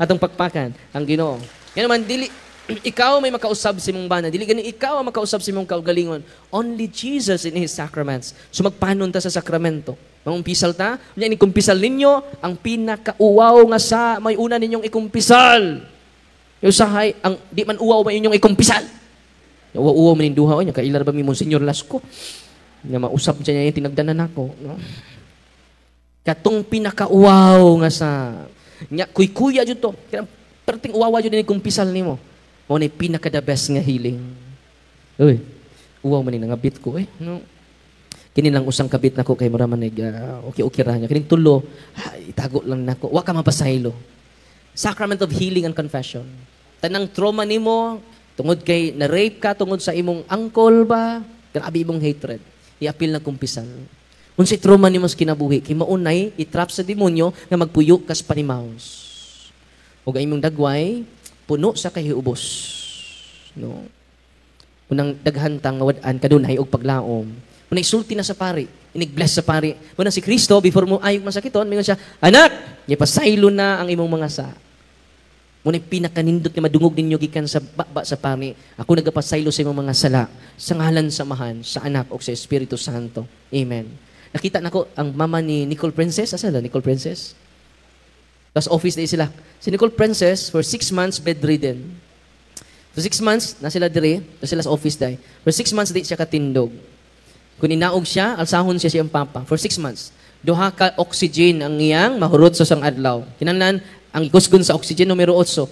Atong pagpakan ang Ginoo. Yan naman, ikaw may makausab si mong bana. Dili gani ikaw ang makausab si mong kaugalingon. Only Jesus in His sacraments. So magpanon ta sa sakramento. Mangumpisal ta. Yan ikumpisal ninyo ang pinakauwaw nga sa may una ninyong ikumpisal. Yung sahay, ang di man uwaw man inyong ikumpisal. Yung uwaw man yung duha, o niya, kailar ba mi Monsignor Lasco? Nga mausap siya niya yung tinagdanan ako. No? Katong pinakauwaw nga sa, nga, kuy-kuya dyan to. Kaya perting uwawa dyan yung ikumpisal ni mo. O na yung pinaka-the best nga healing. Uy, uwaw man yung nangabit ko eh. No? Kini lang usang kabit na ko kay maraman okay ra niya. Kining tulo, itago lang nako. Wa ka mapasaylo. Sacrament of healing and confession. Tanang trauma nimo tungod kay na-rape ka tungod sa imong uncle ba? Grabe imong hatred. I-appeal na kumpisal. Unsay trauma nimo sa kinabuhi kay maunay itrap sa demonyo nga magpuyo kas panimaos. ug ang imong dagway puno sa kahiubos. No. Unang daghantang nga wad-an kadunay og paglaom. Unang isulti na sa pari, inig-bless sa pari. Unang si Kristo before mo ayog masakiton, mingon siya, "Anak, ipasaylo na ang imong mga sa." Muna'y pinakanindot nga madungog ninyo gikan sa baba sa pari. Ako nagapasaylo sa imong mga sala, sa ngalan samahan, sa anak o sa Espiritu Santo. Amen. Nakita nako ang mama ni Nicole Princess. Asa na Nicole Princess? Tapos office na sila. Si Nicole Princess, for 6 months, bedridden. For 6 months, na sila dire, na sila sa office dahil. For 6 months, di siya katindog. Kung inaog siya, alsahon siya siyang papa. For 6 months. Duha ka oxygen ang iyang mahurot sa sang adlaw. Kinahanglan ang ikusgon sa oxygen numero 8.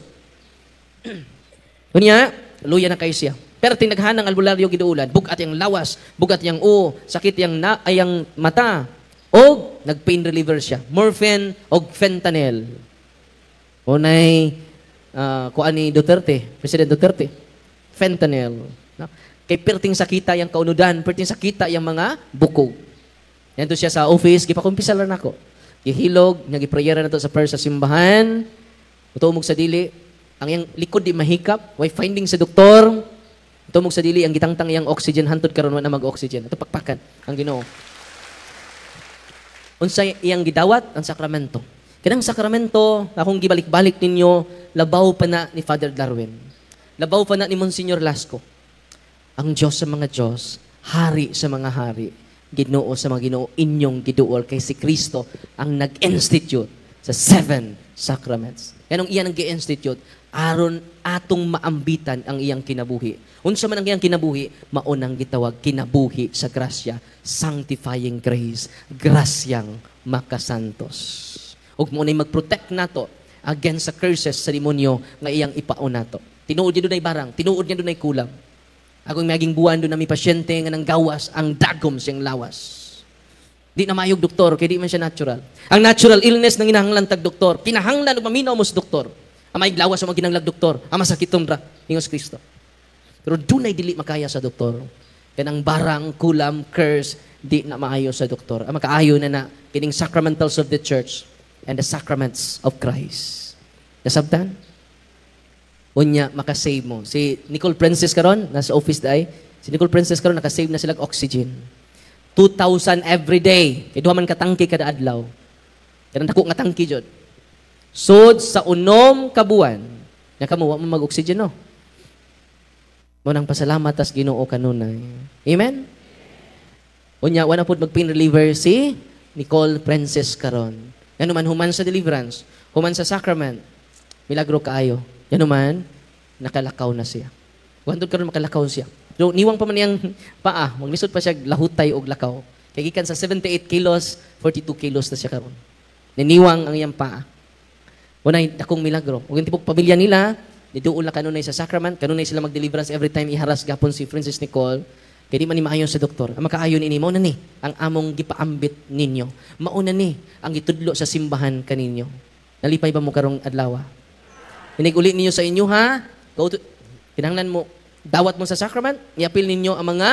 Kunya, luya na kayo siya. Pero tinaghanang albularyo giduulan, bugat yang lawas, bugat yang sakit yang ayang mata, o nag-pain reliever siya. Morphine o fentanyl. Unay, kuan ni Duterte, President Duterte. Fentanyl. No? Kay perting sakita yung kaunudan, perting sakita yung mga bukog. Yan to siya sa office, gipakumpisa lang ako. Gihilog, nagiprayera na to sa prayer sa simbahan, utumog sa dili, ang iyang likod di mahikap, way finding sa doktor, utumog sa dili, ang gitangtang iyang oxygen, hantod karon na mag-oxygen. Ito pakpakan, ang Ginoo. Unsay iyang gidawat, ang sakramento. Kanang sakramento, akong gibalik-balik ninyo, labaw pa na ni Father Darwin. Labaw pa na ni Monsignor Lasco. Ang Diyos sa mga Diyos, hari sa mga hari, Ginoo sa mga Ginoo, inyong giduol kay si Kristo ang nag-institute sa 7 sacraments. Yanong iyan ang gi-institute, aron atong maambitan ang iyang kinabuhi. Unsa man ang iyang kinabuhi, maunang gitawag kinabuhi sa grasya, sanctifying grace, grasyang makasantos. Ug mo nay mag-protect nato against sa curses sa demonyo nga iyang ipaon nato. Tinuod niya dunay barang, tinuod niya dunay kulang. Akong maging buwan doon na may pasyente nga nang gawas, ang dagom siyang lawas. Di na mayog doktor, kaya di man siya natural. Ang natural illness nang inahanglan tag doktor, kinahanglan o maminaw mo sa doktor. Ang may lawas o maginanglag doktor, ang masakitom ra, Ingos Kristo. Pero doon ay dili makaya sa doktor. Kaya ang barang, kulam, curse, di na maayo sa doktor. Ang makaayo na kining sacramentals of the church and the sacraments of Christ. Nasabtan? Unya, makasave mo. Si Nicole Princess karon nasa office dai. Si Nicole Princess karon nakasave na sila oxygen. 2,000 every day. Kay duha man ka tangke kada adlaw. Kanang dako nga tangke jud. Sud sa unom ka buwan, nya kamo wa mo mag-oxygen no. Mo nang pasalamat tas Ginoo kanunay. Amen. Unya, wala pud mag-pain reliever si Nicole Princess karon. Yan man human sa deliverance, human sa sacrament. Milagro kaayo. Yan naman, nakalakaw na siya. Wantod karon makalakaw siya. So, niwang pa man niyang paa, maglisod pa siya lahutay og lakaw. Kay gikan sa 78 kilos, 42 kilos na siya karon. Niniwang ang iyang paa. Unay dakong milagro. Ug tipong pamilya nila, diduol na kanunay sa sacrament, kanunay sila mag-deliverance every time iharas gapon si Princess Nicole. Kaya di man ni maayon sa doktor. Ang makaayon ini, mauna ni, ang among gipaambit ninyo. Mauna ni, ang gitudlo sa simbahan kaninyo. Nalipay ba mo karong adlaw? Inig-uli ninyo sa inyo, ha? Kinahanglan mo, dawat mo sa sacrament, i-appeal ninyo ang mga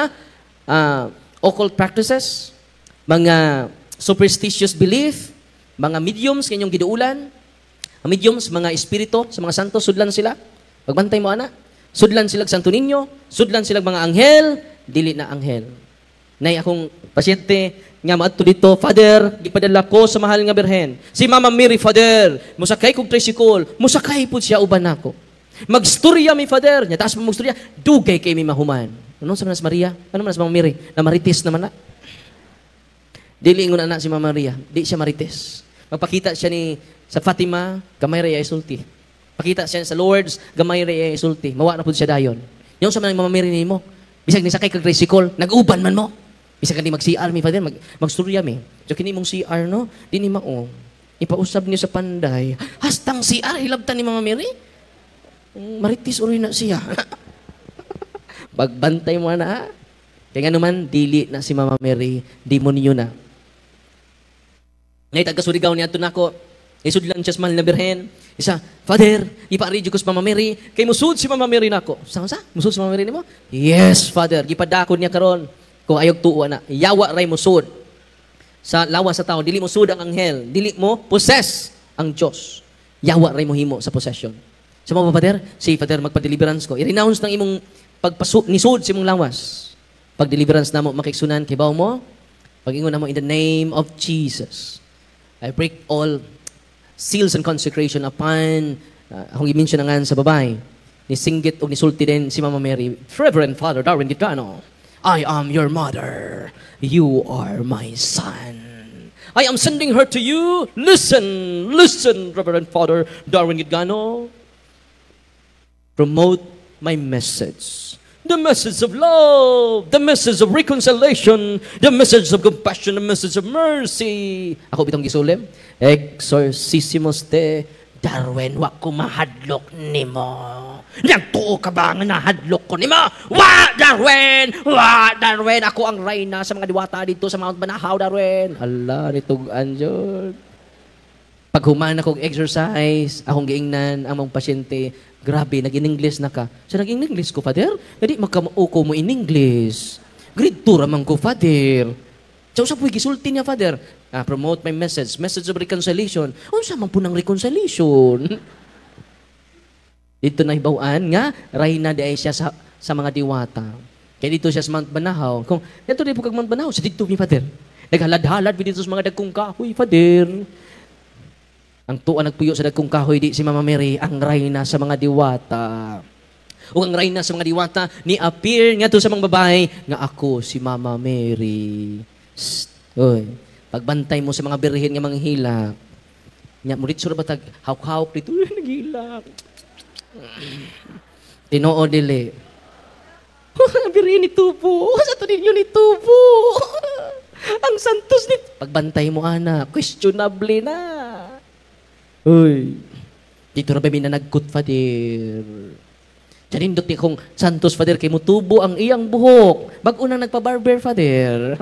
occult practices, mga superstitious belief, mga mediums, kanyang giduulan, ang mediums, mga espiritu, sa mga santo, sudlan sila. Pagbantay mo, ana. Sudlan sila Santo Niño, sudlan sila mga anghel, dili na anghel. Nay akong pasyente, nga maadto dito, Father, gipadala ko sa mahal nga Birhen. Si Mama Mary, Father, musakay kong tricycle, musakay po siya uban nako. Magstorya mi, Father, nya taas mo magstorya, dugay kay mi mahuman. Ano sa Manas Maria? Ano Manas Mama Mary? Na marites naman na. Dili ingon na si Mama Maria, di siya marites. Magpakita siya sa Fatima, gamay ra isulti. Pakita siya sa Lourdes, gamay ra isulti. Mawa na pud siya dayon. Yung sa Mama Mary nimo, bisag ni sakay kag tricycle, nag-uban man mo. Bisa ka ni mag-CR mi, Father, magsturya mi. So, kini mong CR, no? Di ni mao. Ipausab niyo sa panday. Hastang CR, hilabtan ni Mama Mary. Maritis uri na siya. Pagbantay mo na. Kaya nga naman, dili na si Mama Mary, demonyo na. Ngayon, taga-Surigao niya ito na ako. Isudlan siya sa mahal na Birhen. Isa, Father, ipa-ready ko sa Mama Mary. Kay musud si Mama Mary na ako. Saan sa? Musud si Mama Mary ni mo? Yes, Father. Gipadakod niya karon. Kung ayog tuwa na, yawa ray mo sud. Sa lawas sa tao, dili mo sud ang anghel, dili mo possess ang Diyos. yawa ray mo himo sa possession. Sa mga Father, si Father magpa-deliverance ko. I-renounce ng imong nisod sa imong lawas. Pag-deliverance na mo, makiksunan, kibaw mo, pag-ingon na mo, in the name of Jesus, I break all seals and consecration upon, akong i-mention na nga sa babae, ni Singgit o ni Sulti din si Mama Mary, Reverend Father Darwin Gitano, I am your mother, you are my son. I am sending her to you. Listen, listen, Reverend Father Darwin Gitano. Promote my message. The message of love, the message of reconciliation, the message of compassion, the message of mercy. Ako bitong gisulim. Exorcismos te, Darwin, wak ko mahadlok nimo. Nagtuo ka ba nga nahadlok ko nimo? Wa, Darwin! Wa, Darwin! Ako ang reyna sa mga diwata dito sa Mount Banahaw, Darwin. Ala, nitugan dyan. Pag humana kong exercise, akong giingnan ang mga pasyente, grabe, nag-in-English na ka. So, nag-in-English ko, Father? Hindi, magkamauko mo in-English. Grade 2 raman ko, Father. So, sa puwi, gisulti niya, Father. Promote my message. Message of reconciliation. O, saan man po ng reconciliation? Dito na ibawaan nga, reyna di ay siya sa mga diwata. Kaya dito siya sa Mount Banahaw. Kung, ito di po kag Mount Banahaw, sa dito ni Father. Naghalad-halad dito sa mga dagkong kahoy, Father. Ang tuwa nagpuyo sa dagkong kahoy di si Mama Mary, ang reyna sa mga diwata. O ang reyna sa mga diwata, ni-appear nga to sa mga babae, nga ako si Mama Mary. Oy, pagbantay mo sa mga birhen nga manghilak. Nya mo rit ba tag hawk-hawk dito, naghilak. Tinoo dili. Birhen ni tubo. Sa to ninyo ni tubo. Ang santos ni pagbantay mo anak, questionable na. Uy, dito na ba nagkut, Father? Janindot ni kong santos, Father, kay mutubo ang iyang buhok. Bag-unang nagpa-barber, Father.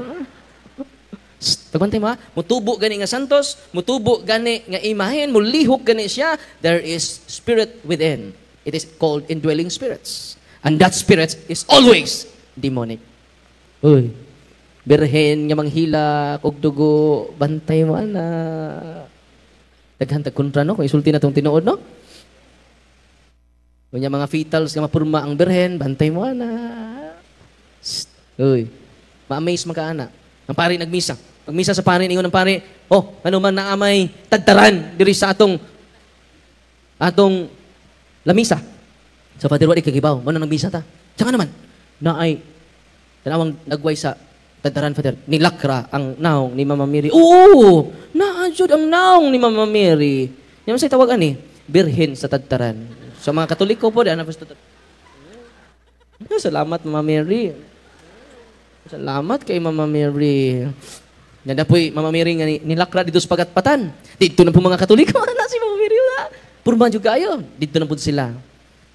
Pagbantay mo ha? Mutubo gani nga santos, mutubo gani nga imahen, mulihok gani siya. There is spirit within. It is called indwelling spirits. And that spirit is always demonic. Uy, birhen nga manghila, og dugo, bantay mo anak. Daghantag kontra, no? Kung isulti na itong tinuod, no? Kung yung mga fetals nga mapurma ang birhen, bantay mo, anak. Uy, ma-amaze maka, anak. Ang pari nagmisa. Pagmisa sa pari, ingon ng pari, oh, ano man naamay tagtaran diri sa atong lamisa. Sa Father, wadi kagibaw. Mano nagmisa ta? Tsaka naman, na ay, tanawang nagway sa tagtaran, Father, nilakra ang naong ni Mama Mary. Oo! Naadjod ang naong ni Mama Mary. Yan sa'y tawagan eh, birhen sa tagtaran. So mga Katoliko po, salamat, Mama Mary. Salamat kay Mama Mary. Yan na po'y Mama Mary nga nilakra dito sa pagatpatan. Dito na po mga Katoliko, na si Mama Mary na. Purma juga ayo. Dito na po sila.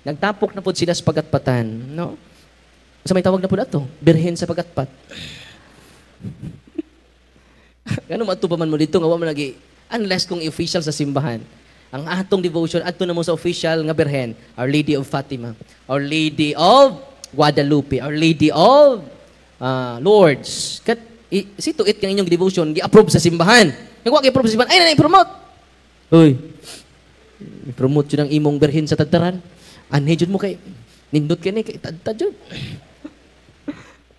Nagtapok na po sila sa pagatpatan. No? Sa may tawag na po na ito, birhen sa pagatpat. Ano matupaman mo dito nga wa mo lagi unless kung official sa simbahan. Ang atong devotion adto na mo sa official nga birhen, Our Lady of Fatima, Our Lady of Guadalupe, Our Lady of Lourdes. Kat sito it kang inyong devotion gi-approve sa simbahan. Kung wa gi-approve sa simbahan, ay na i-promote. Hoy. I-promote jud ang imong birhen sa tagtaran. Anhe jud mo kay nindot kini kay tadtad jud.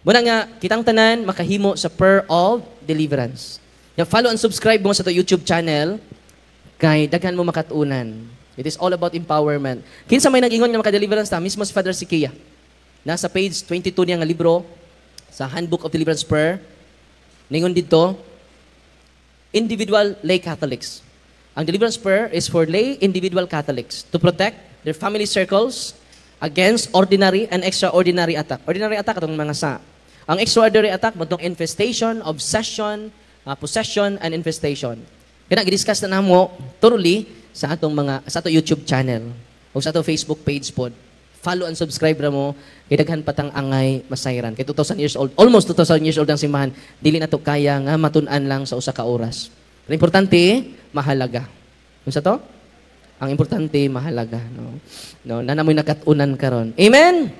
Muna nga, kitang tanan, makahimo sa prayer of deliverance. Yung follow and subscribe mo sa to YouTube channel, kay daghan mo makatunan. It is all about empowerment. Kinsa may nag-ingon nga maka-deliverance ta, mismo si Father Sikia. Nasa page 22 niya nga libro, sa Handbook of Deliverance Prayer, ningon dito, individual lay Catholics. Ang deliverance prayer is for lay individual Catholics to protect their family circles against ordinary and extraordinary attack. Ordinary attack itong mga sa. Ang extraordinary attack mo itong infestation, obsession, possession, and infestation. Kaya i-discuss na namo thoroughly sa atong YouTube channel o sa atong Facebook page pod. Follow and subscribe na mo. Kaya daghan patang angay masayran. Kaya 2,000 years old, almost 2,000 years old ang simbahan. Dili na to kaya nga matun-an lang sa usa ka oras. Pero importante, mahalaga. Kung sa to? Ang importante, mahalaga. No, na namoy nakatunan karon. Amen?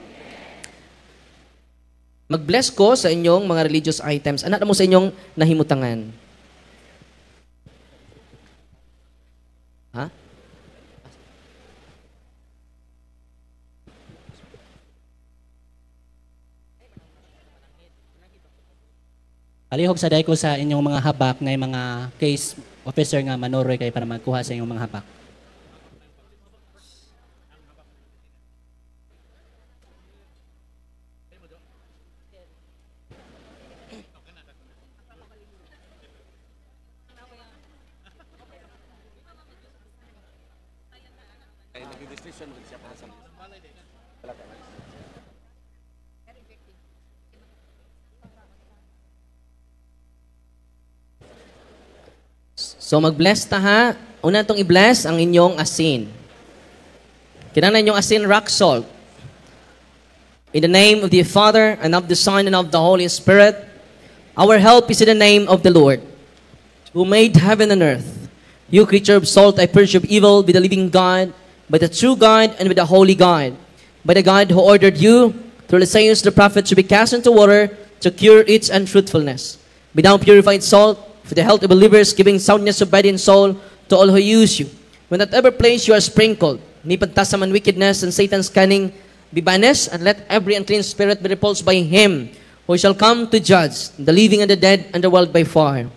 Mag-bless ko sa inyong mga religious items. Anak na mo sa inyong nahimutangan. Ha? Palihog sa day ko sa inyong mga habak ngay mga case officer nga manoroy kay para magkuha sa inyong mga habak. So mag-bless ta ha. Una itong i-bless ang inyong asin. Kinahanglan inyong asin rock salt. In the name of the Father, and of the Son, and of the Holy Spirit, our help is in the name of the Lord, who made heaven and earth. You creature of salt, I purge of evil with the living God, by the true God, and with the holy God, by the God who ordered you, through the sayings of the prophet, to be cast into water, to cure its unfruitfulness. Be thou purified salt, for the health of believers, giving soundness of body and soul to all who use you. When at every place you are sprinkled, ni pagtasaman wickedness and Satan's cunning be banished, and let every unclean spirit be repulsed by him, who shall come to judge the living and the dead and the world by fire.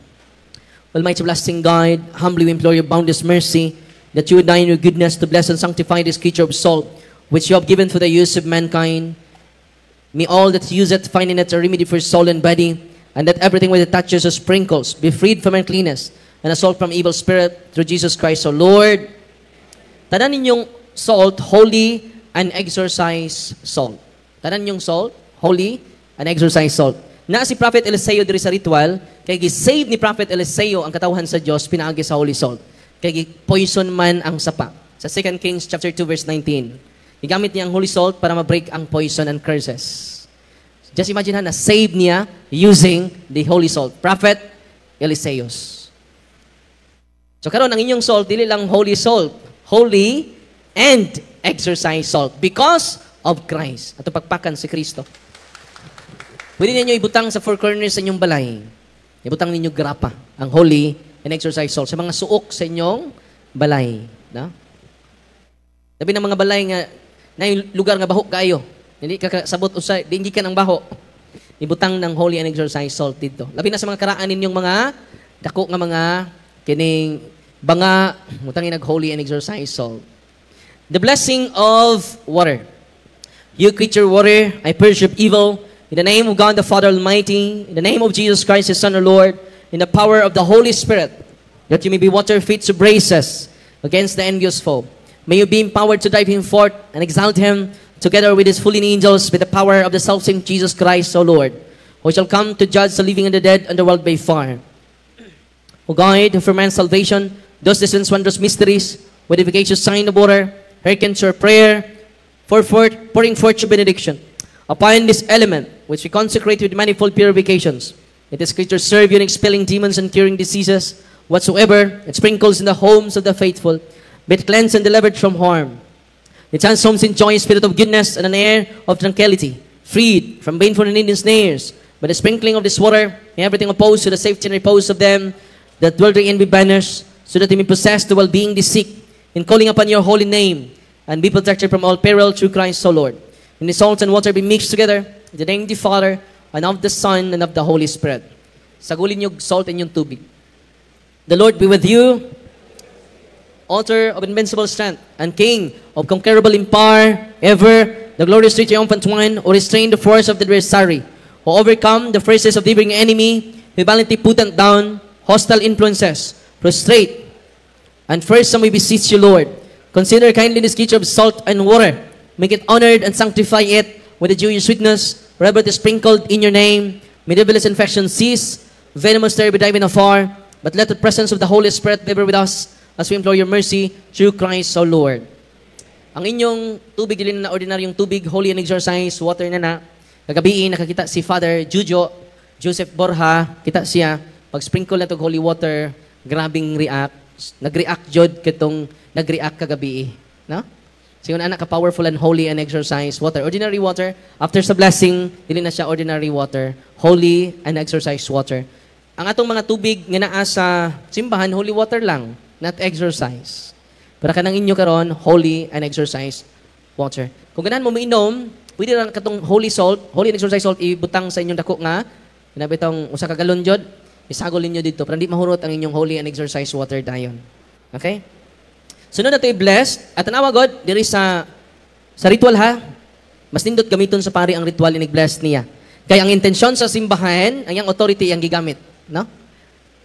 Almighty blessing God, humbly we implore your boundless mercy, that you would die in your goodness to bless and sanctify this creature of salt, which you have given for the use of mankind. May all that use it find in it a remedy for soul and body, and that everything with it touches or sprinkles be freed from uncleanness and assault from evil spirit through Jesus Christ, our Lord. Tanan ninyong salt, holy and exorcise salt. Tanan ninyong salt, holy and exorcise salt. Na si Prophet Eliseo diri sa ritual, kay gi-save ni Prophet Eliseo ang katawhan sa Dios pinaagi sa holy salt. Kay gi-poison man ang sapa. Sa 2 Kings chapter 2 verse 19. Gigamit niya ang holy salt para ma-break ang poison and curses. Just imagine na save niya using the holy salt. Prophet Eliseus. So karon ang inyong salt dili lang holy salt, holy and exercise salt because of Christ. Ato pagpakan si Kristo. Pwede ninyo ibutang sa four corners sa inyong balay. Ibutang ninyo grapa, ang holy and exercise salt sa mga suok sa inyong balay, no? Sabi ng mga balay nga na lugar nga baho kayo. Hindi ka sabot usay, hindi ka ng baho. Ibutang ng holy and exercise salt dito. Labi na sa mga karaan ninyong mga dako nga mga kining banga, mutangin nag-holy and exercise salt. The blessing of water. You creature water, I purge of evil, in the name of God the Father Almighty, in the name of Jesus Christ, His Son, our Lord, in the power of the Holy Spirit, that you may be water fit to brace us against the envious foe. May you be empowered to drive him forth and exalt him together with his fallen angels, with the power of the self-same Jesus Christ, O Lord, who shall come to judge the living and the dead and the world by fire. O God, who for man's salvation, does dispense wondrous mysteries, with efficacious sign of water, hearken to our prayer, pouring forth your benediction upon this element, which we consecrate with manifold purifications. Let this creature serve you in expelling demons and curing diseases, whatsoever it sprinkles in the homes of the faithful, be it cleansed and delivered from harm. It transforms in joy, spirit of goodness, and an air of tranquility, freed from baneful and hidden snares. By the sprinkling of this water, may everything opposed to the safety and repose of them that dwell therein be banished, so that they may possess the well-being they seek, in calling upon your holy name, and be protected from all peril through Christ, O Lord. And the salt and water be mixed together, in the name of the Father, and of the Son, and of the Holy Spirit. Sagulin yung salt and yung tubig. The Lord be with you, author of invincible strength, and King of conquerable in power, ever, the glorious triumphant one, who restrained the force of the adversary, who overcome the forces of the neighboring enemy, who valiantly put down hostile influences, prostrate. And first, some we beseech you, Lord, consider kindly this creature of salt and water, make it honored and sanctify it with the Jewish sweetness, wherever it is sprinkled in your name. May devilish infection cease, venomous terror be driven afar, but let the presence of the Holy Spirit be ever with us, as we implore your mercy through Christ our Lord. Ang inyong tubig, dili na ordinaryong tubig, holy and exercise water na. Kagabi, nakakita si Father Joseph Borja, kita siya, pag-sprinkle na itong holy water, grabing react. Nag-react jod kitong nag-react kagabi. No? So yun, anak, ka-powerful and holy and exercise water. Ordinary water, after sa blessing, dili na siya ordinary water, holy and exercise water. Ang atong mga tubig nga naa sa simbahan, holy water lang, not exercise. Para kanang inyo karon, holy and exercise water. Kung ganahan mo mainom, pwede lang katong holy salt, holy and exercise salt, ibutang sa inyong dako nga Pinabitong usa ka galon jud, isagol ninyo dito para hindi mahurot ang inyong holy and exercise water dayon. Okay? Sunod na ito i-blessed. At tanawa God, diri sa ritual ha, mas nindot gamiton sa pari ang ritual inig-blessed niya. Kaya ang intensyon sa simbahan, ang iyang authority ang gigamit. No?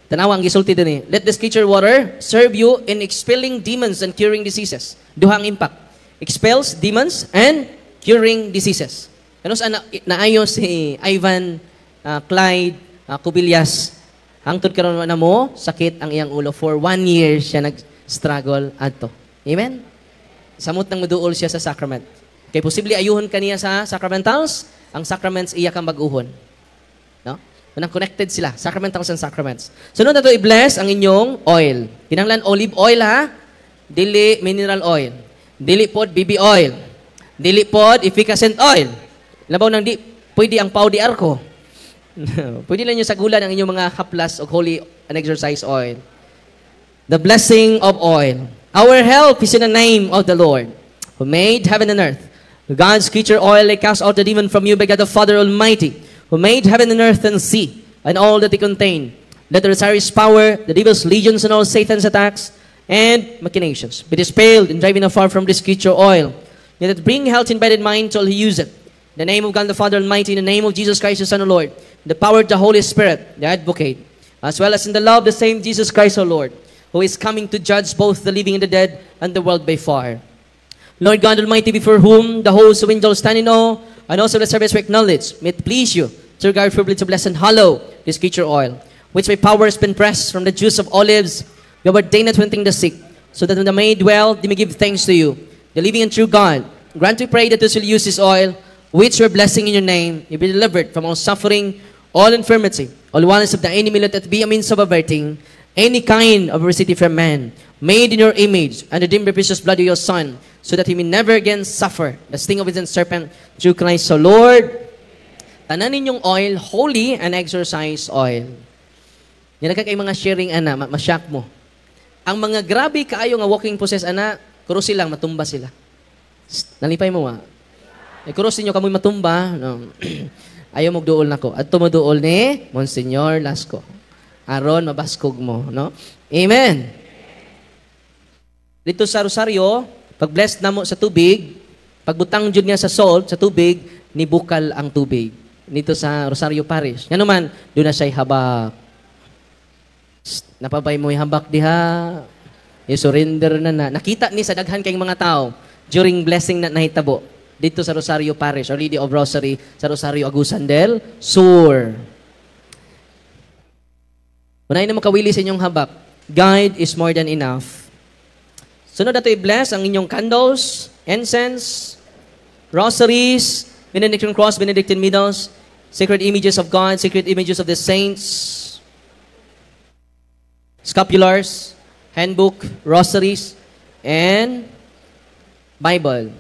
Tanawa ang gisulti din eh. Let this creature water serve you in expelling demons and curing diseases. Duha ang impact. Expels demons and curing diseases. Ano sa naayo si Ivan Clyde Cubillas. Hangtod karon na mo, sakit ang iyang ulo. For 1 year siya nag-struggle adto. Amen? Samot nang muduol siya sa sacrament. Kaya posible ayuhon kaniya sa sacramentals, ang sacraments iya kang mag-uhon. No? Manang connected sila, sacramentals and sacraments. Sunod na ito, i-bless ang inyong oil. Kinanglan olive oil ha, dili mineral oil. Dili pod BB oil. Dili pod efficacent oil. Labaw nang di, pwede ang pau di arko. Pwede lang nyo sagulan ang inyong mga haplas o holy and exercise oil. The blessing of oil. Our help is in the name of the Lord, who made heaven and earth. God's creature oil, they cast out the demon from you by God the Father Almighty, who made heaven and earth and sea, and all that they contain. Let the Rosary's power, the devil's legions, and all Satan's attacks and machinations be dispelled and driven afar from this creature oil. Let it bring health in body and mind till he use it. In the name of God the Father Almighty, in the name of Jesus Christ, the Son of the Lord, the power of the Holy Spirit, the advocate, as well as in the love of the same Jesus Christ, our Lord, who is coming to judge both the living and the dead and the world by fire. Lord God Almighty, before whom the hosts of angels stand in awe, and also the service we acknowledge, may it please you to regard privilege to bless and hallow this creature oil, which by power has been pressed from the juice of olives, you have ordained it to anointing the sick, so that when they may dwell, they may give thanks to you, the living and true God. Grant, we pray, that those who use this oil, which we're blessing in your name, you be delivered from all suffering, all infirmity, all violence of the enemy, let that be a means of averting any kind of adversity from man, made in your image, and redeemed by precious blood of your Son, so that he may never again suffer the sting of his serpent through Christ. So Lord, tanan ninyong oil, holy and exercise oil. Yan kay mga sharing ana, masyak mo. Ang mga grabe kaayo nga walking process ana, kuros silang matumba sila. Nalipay mo ha. Kuros ninyo kamoy matumba, no. Ayaw magduol nako. At tumuduol ni Monsignor Lasco. Aron mabaskog mo, no? Amen. Dito sa Rosario, pag blessed na mo sa tubig, pagbutang jud niya sa salt sa tubig, nibukal ang tubig. Dito sa Rosario Parish. Yan naman, doon na siya'y habak. Napabay mo yung habak diha. I-surrender na. Nakita ni sa daghan kayong mga tao during blessing na nahitabo dito sa Rosario Parish, Our Lady of Rosary, sa Rosario Agusan del Sur. Unahin na makawili sa inyong habak. God is more than enough. Sunod na ito i-bless ang inyong candles, incense, rosaries, Benedictine cross, Benedictine middles, sacred images of God, sacred images of the saints, scapulars, handbook, rosaries, and Bible.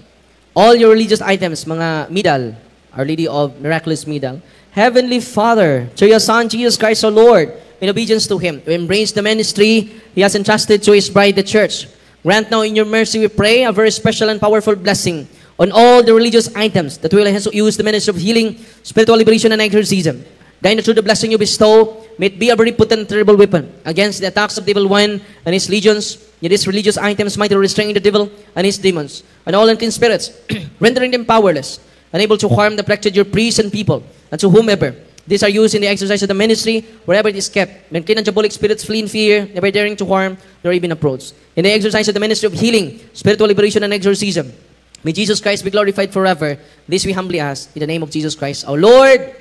All your religious items, mga medal, Our Lady of Miraculous Medal. Heavenly Father, through your Son, Jesus Christ, our Lord, in obedience to Him, to embrace the ministry He has entrusted to His bride, the Church. Grant now in your mercy, we pray, a very special and powerful blessing on all the religious items that will use the ministry of healing, spiritual liberation, and exorcism. Then through the blessing you bestow, may it be a very potent and terrible weapon against the attacks of the evil one and his legions. Yet these religious items might restrain the devil and his demons, and all unclean spirits, rendering them powerless, unable to harm the protected your priests and people, and to whomever these are used in the exercise of the ministry, wherever it is kept. When clean and diabolic spirits flee in fear, never daring to harm, nor even approach. In the exercise of the ministry of healing, spiritual liberation, and exorcism, may Jesus Christ be glorified forever. This we humbly ask, in the name of Jesus Christ, our Lord.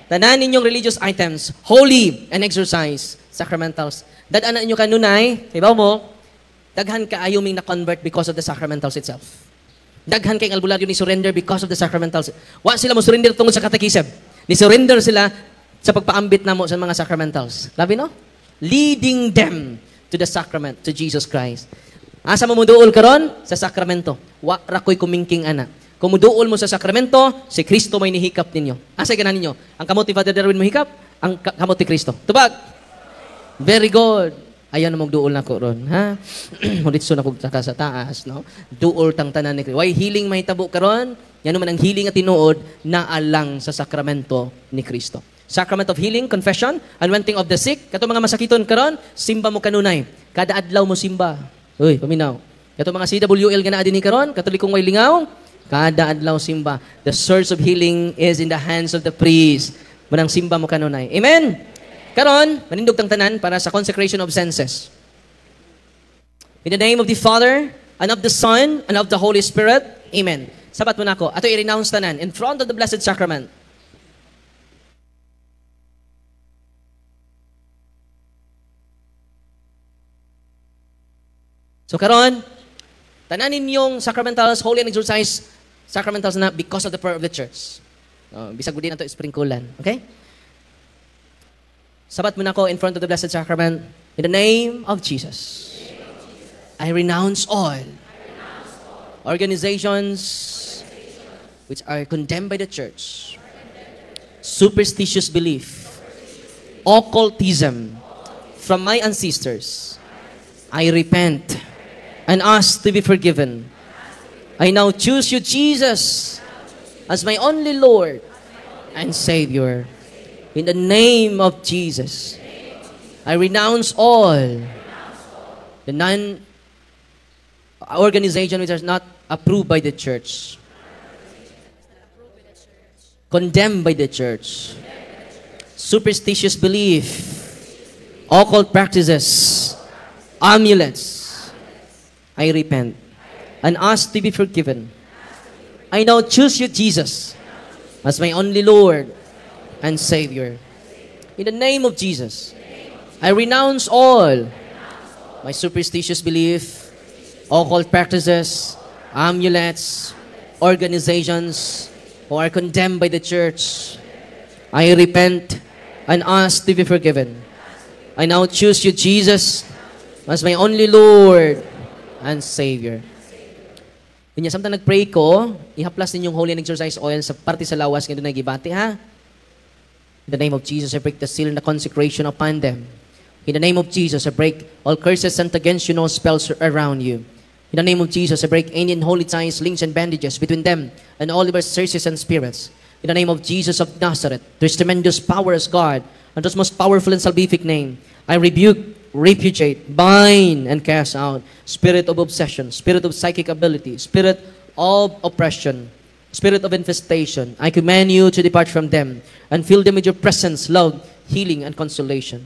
Tanan ninyong religious items, holy and exercise, sacramentals. Dadaan ninyo kanunay, kay mo, daghan ka ayuming na-convert because of the sacramentals itself. Daghan kayong albularyo ni surrender because of the sacramentals. Wa sila mo surrender tungkol sa katekism. Ni surrender sila sa pagpaambit namo sa mga sacramentals. Labi no? Leading them to the sacrament, to Jesus Christ. Asa mo muduol karon? Sa sakramento. Wa ra koy kumingking ana. Kung muduol mo sa sakramento, si Kristo may nihikap ninyo. Asa ganan ninyo? Ang kamot ni Father Darwin mo hikap, ang kamot ni Kristo. Tubag. Very good. Ayaw na magduol na ko ron, ha? Hulitso na kong sa taas, no? Duol tang tanan ni Kristo. Why healing may tabo karon? Yan naman ang healing at tinuod na alang sa sakramento ni Kristo. Sacrament of healing, confession, anointing of the sick. Kato mga masakiton karon, simba mo kanunay. Kada adlaw mo simba. Uy, paminaw. Kato mga CWL nga naa dinhi karon, katolikong way lingaw, kada adlaw simba. The source of healing is in the hands of the priest. Manang simba mo kanunay. Amen. Karon, manindog tang tanan para sa consecration of senses. In the name of the Father, and of the Son, and of the Holy Spirit. Amen. Sabat mo na ako. Ato i-renounce tanan in front of the Blessed Sacrament. So karon, tanan ninyong sacramentals, holy and exorcised sacramentals na because of the prayer of the church. Bisag mo din nato sprinklean. Okay? Sabat mo na ako in front of the Blessed Sacrament. In the name of Jesus. I renounce all organizations which are condemned by the church, superstitious belief, occultism from my ancestors. I repent and ask to be forgiven. I now choose you, Jesus, as my only Lord and Savior. In the name of Jesus, I renounce all the non-organization which are not approved by the church, condemned by the church, superstitious belief, occult practices, amulets. I repent and ask to be forgiven. I now choose you, Jesus, as my only Lord and Savior. In the name of Jesus, I renounce all my superstitious belief, occult practices, amulets, organizations who are condemned by the church. I repent and ask to be forgiven. I now choose you, Jesus, as my only Lord and Savior. Kanya samtang nagpray ko, ihaplas ninyong holy and exorcised oil sa parte sa lawas nga doon nagibati, ha? In the name of Jesus, I break the seal and the consecration upon them. In the name of Jesus, I break all curses sent against you, no spells around you. In the name of Jesus, I break any unholy ties, links, and bandages between them and all adversaries and spirits. In the name of Jesus of Nazareth, there's tremendous power as God, and His most powerful and salvific name. I rebuke, repudiate, bind, and cast out spirit of obsession, spirit of psychic ability, spirit of oppression, spirit of infestation. I command you to depart from them and fill them with your presence, love, healing, and consolation.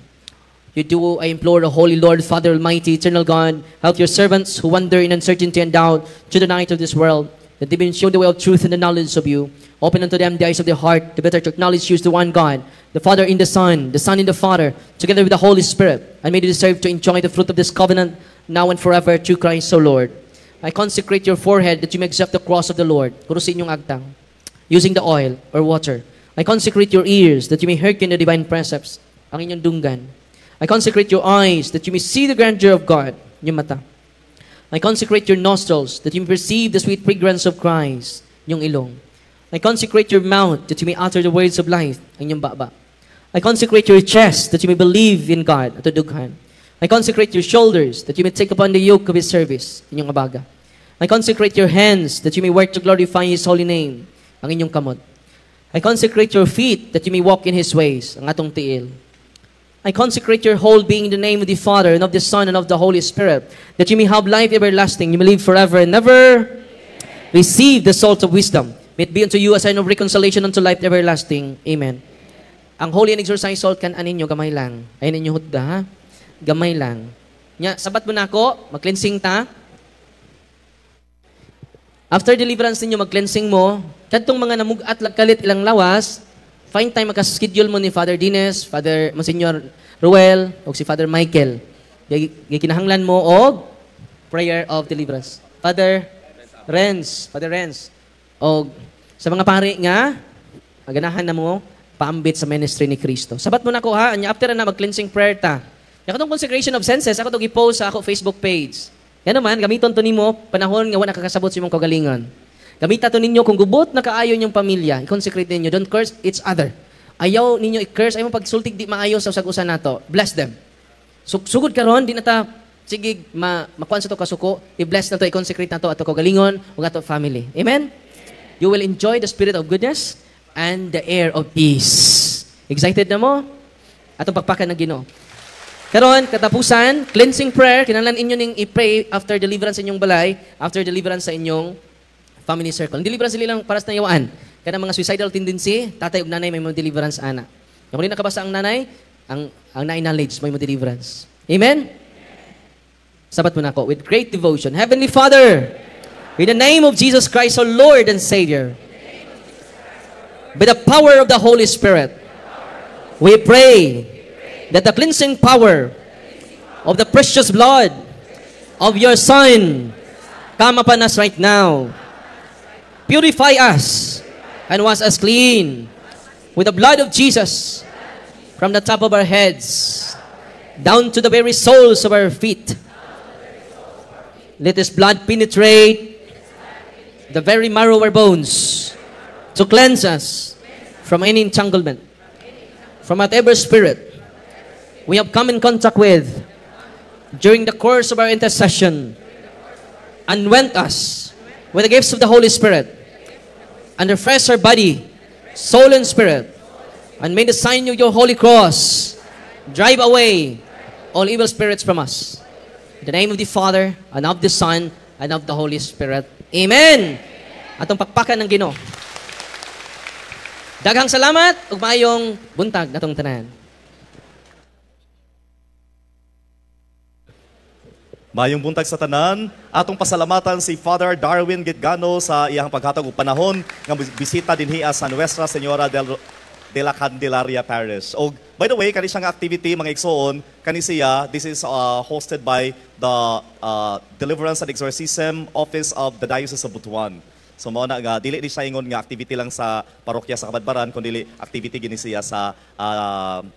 You do, I implore the Holy Lord, Father Almighty, eternal God, help your servants who wander in uncertainty and doubt to the night of this world, that they may show the way of truth and the knowledge of you. Open unto them the eyes of their heart, to better to acknowledge you as the one God, the Father in the Son in the Father, together with the Holy Spirit, and may they deserve to enjoy the fruit of this covenant, now and forever, through Christ, O Lord. I consecrate your forehead that you may accept the cross of the Lord, kurusin yung agtang, using the oil or water. I consecrate your ears that you may hearken the divine precepts, ang inyong dunggan. I consecrate your eyes that you may see the grandeur of God, yung mata. I consecrate your nostrils that you may perceive the sweet fragrance of Christ, yung ilong. I consecrate your mouth that you may utter the words of life, ang inyong baba. I consecrate your chest that you may believe in God, at dughan. I consecrate your shoulders that you may take upon the yoke of His service, inyong abaga. I consecrate your hands that you may work to glorify His holy name, ang inyong kamot. I consecrate your feet that you may walk in His ways, ang atong tiil. I consecrate your whole being in the name of the Father and of the Son and of the Holy Spirit, that you may have life everlasting, you may live forever and never. Receive the salt of wisdom. May it be unto you a sign of reconciliation unto life everlasting. Amen. Ang holy and exorcised salt kan anin nyo, gamay lang. Ayun ninyo hutda, ha? Gamay lang. Nya, sabat mo na ako, mag-cleansing ta. After deliverance ninyo, mag-cleansing mo. Kadtong mga namugat lagkalit ilang lawas, find time makaschedule mo ni Father Dines, Father Monsignor Ruel, o si Father Michael. Gikinahanglan mo og prayer of deliverance. Father Renz, o sa mga pari nga, aganahan na mo, paambit sa ministry ni Kristo. Sabat mo na ko, ha? Anya, after na mag-cleansing prayer ta. Yakatong consecration of senses, ako itong i-post sa ako Facebook page. Yan naman, gamiton to nimo panahon nga wala nakakasabot sa imong kagalingan. Gamitan to ninyo kung gubot na kaayo yung pamilya, i-consecrate ninyo, don't curse each other. Ayaw ninyo i-curse, ayaw mo pagsultig di maayo sa usag-usa nato. Bless them. Sugod karon di na ta sige makuan sa to kasuko, i-bless na to, i-consecrate na to ato kagalingon ug ato family. Amen. You will enjoy the spirit of goodness and the air of peace. Excited na mo? Atong pagpakan ng Ginoo. Karon, katapusan, cleansing prayer, kinahanglan inyo ning i-pray after deliverance sa inyong balay, after deliverance sa inyong family circle. Ang deliverance dili lang para sa nayawaan. Kaya mga suicidal tendency, tatay ug nanay may mo deliverance ana. Kung di nakabasa ang nanay, ang na-knowledge may mo deliverance. Amen? Sabat mo na ako, with great devotion. Heavenly Father, in the name of Jesus Christ, our Lord and Savior, by the power of the Holy Spirit, we pray that the cleansing power of the precious blood of your Son come upon us right now. Purify us and wash us clean with the blood of Jesus from the top of our heads down to the very soles of our feet. Let this blood penetrate the very marrow of our bones to cleanse us from any entanglement, from whatever spirit we have come in contact with during the course of our intercession, anoint us with the gifts of the Holy Spirit, and refresh our body, soul, and spirit, and may the sign of your holy cross drive away all evil spirits from us. In the name of the Father, and of the Son, and of the Holy Spirit. Amen! Atong pakpakan ng Ginoo. Daghang salamat ug maayong buntag natong tanan. Mayong buntag sa tanan, atong pasalamatan si Father Darwin Gitgano sa iyang paghatag og panahon nga bisita dinhi sa Nuestra Señora de la Candelaria Parish. Og by the way, kani siyang activity mga igsoon, kani siya, this is hosted by the Deliverance and Exorcism Office of the Diocese of Butuan. So mao na nga dili di siya ingon nga activity lang sa parokya sa Kabadbaran, kundi activity gini siya sa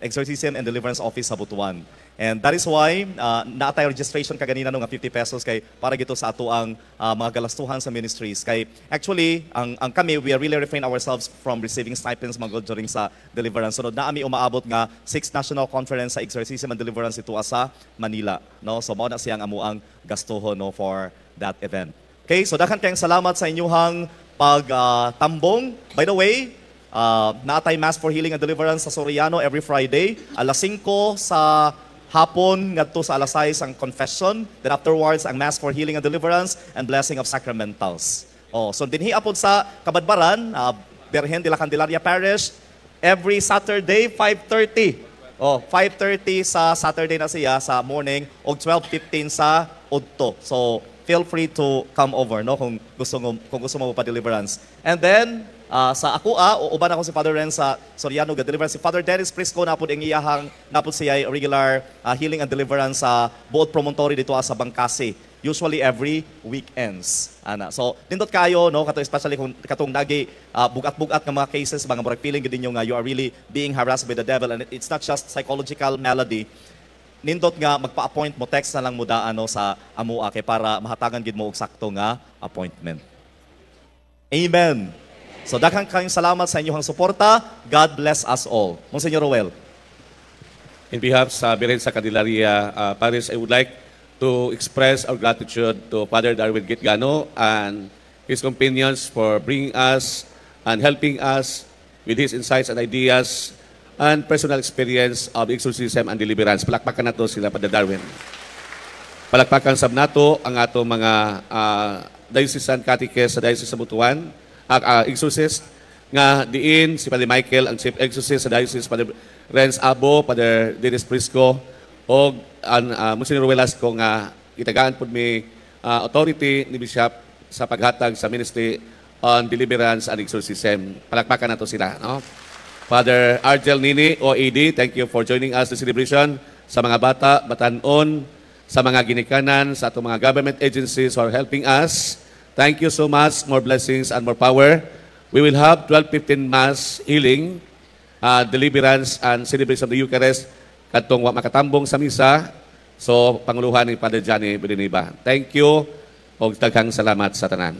Exorcism and Deliverance Office sa Butuan. And that is why naatay registration kaganina no nga 50 pesos kay para gito sa ato ang mga galastuhan sa ministries. Kay actually ang kami we really refrain ourselves from receiving stipends mga during sa deliverance. Sunod na ami umaabot nga 6th National Conference sa Exorcism and Deliverance ito sa Manila, no? So mao na siyang amuang gastuhon no for that event. Okay, so daghan kayong salamat sa inyong pagtambong. By the way, naatay Mass for Healing and Deliverance sa Soriano every Friday, alas 5 sa hapon ngadto sa alas 6 ang confession, then afterwards ang Mass for Healing and Deliverance and Blessing of Sacramentals. Oh, so dinhi apod sa Kabadbaran, Birhen de la Candelaria Parish, every Saturday 5:30. Oh, 5:30 sa Saturday na siya sa morning og 12:15 sa udto. So feel free to come over no kung gusto mo pa deliverance. And then sa ako uban ako si Father Ren sa Soriano ga deliverance. Si Father Dennis Prisco napud ang iyahang napud siya regular healing and deliverance sa buot promontory dito sa Bangkasi. Usually every weekends. Ana. So nindot kayo no kato especially kung katong nagi bugat-bugat nga mga cases mga murag feeling gid ninyo nga you are really being harassed by the devil, and it's not just psychological malady. Nindot nga magpa-appoint mo, text na lang mo daano sa amua kay para mahatagan gid mo og sakto nga appointment. Amen. So daghang kayong salamat sa inyong suporta. God bless us all. Monsignor Roel. In behalf sa Birhen sa Candelaria Parish, I would like to express our gratitude to Father Darwin Gitgano and his companions for bringing us and helping us with his insights and ideas and personal experience of exorcism and deliverance. Palakpakan nato sila Father Darwin. Palakpakan sab nato ang ato mga diocesan catechists sa Diocese sa Butuan, exorcist nga diin si Padre Michael ang chief exorcist sa Diocese, Padre Renz Abo, Padre Dennis Prisco, o Monsignor Velasco nga itagaan po may authority ni Bishop sa paghatag sa ministry on deliverance and exorcism. Palakpakan nato sila, no? Father Argel Nini, OAD, thank you for joining us the celebration. Sa mga bata, batanon, sa mga ginikanan, sa atong mga government agencies who are helping us, thank you so much. More blessings and more power. We will have 12:15 Mass healing, deliverance, and celebration of the Eucharist katong wa makatambong sa misa. So, panguluhan ni Father Johnny Beniniba. Thank you o daghang salamat sa tanan.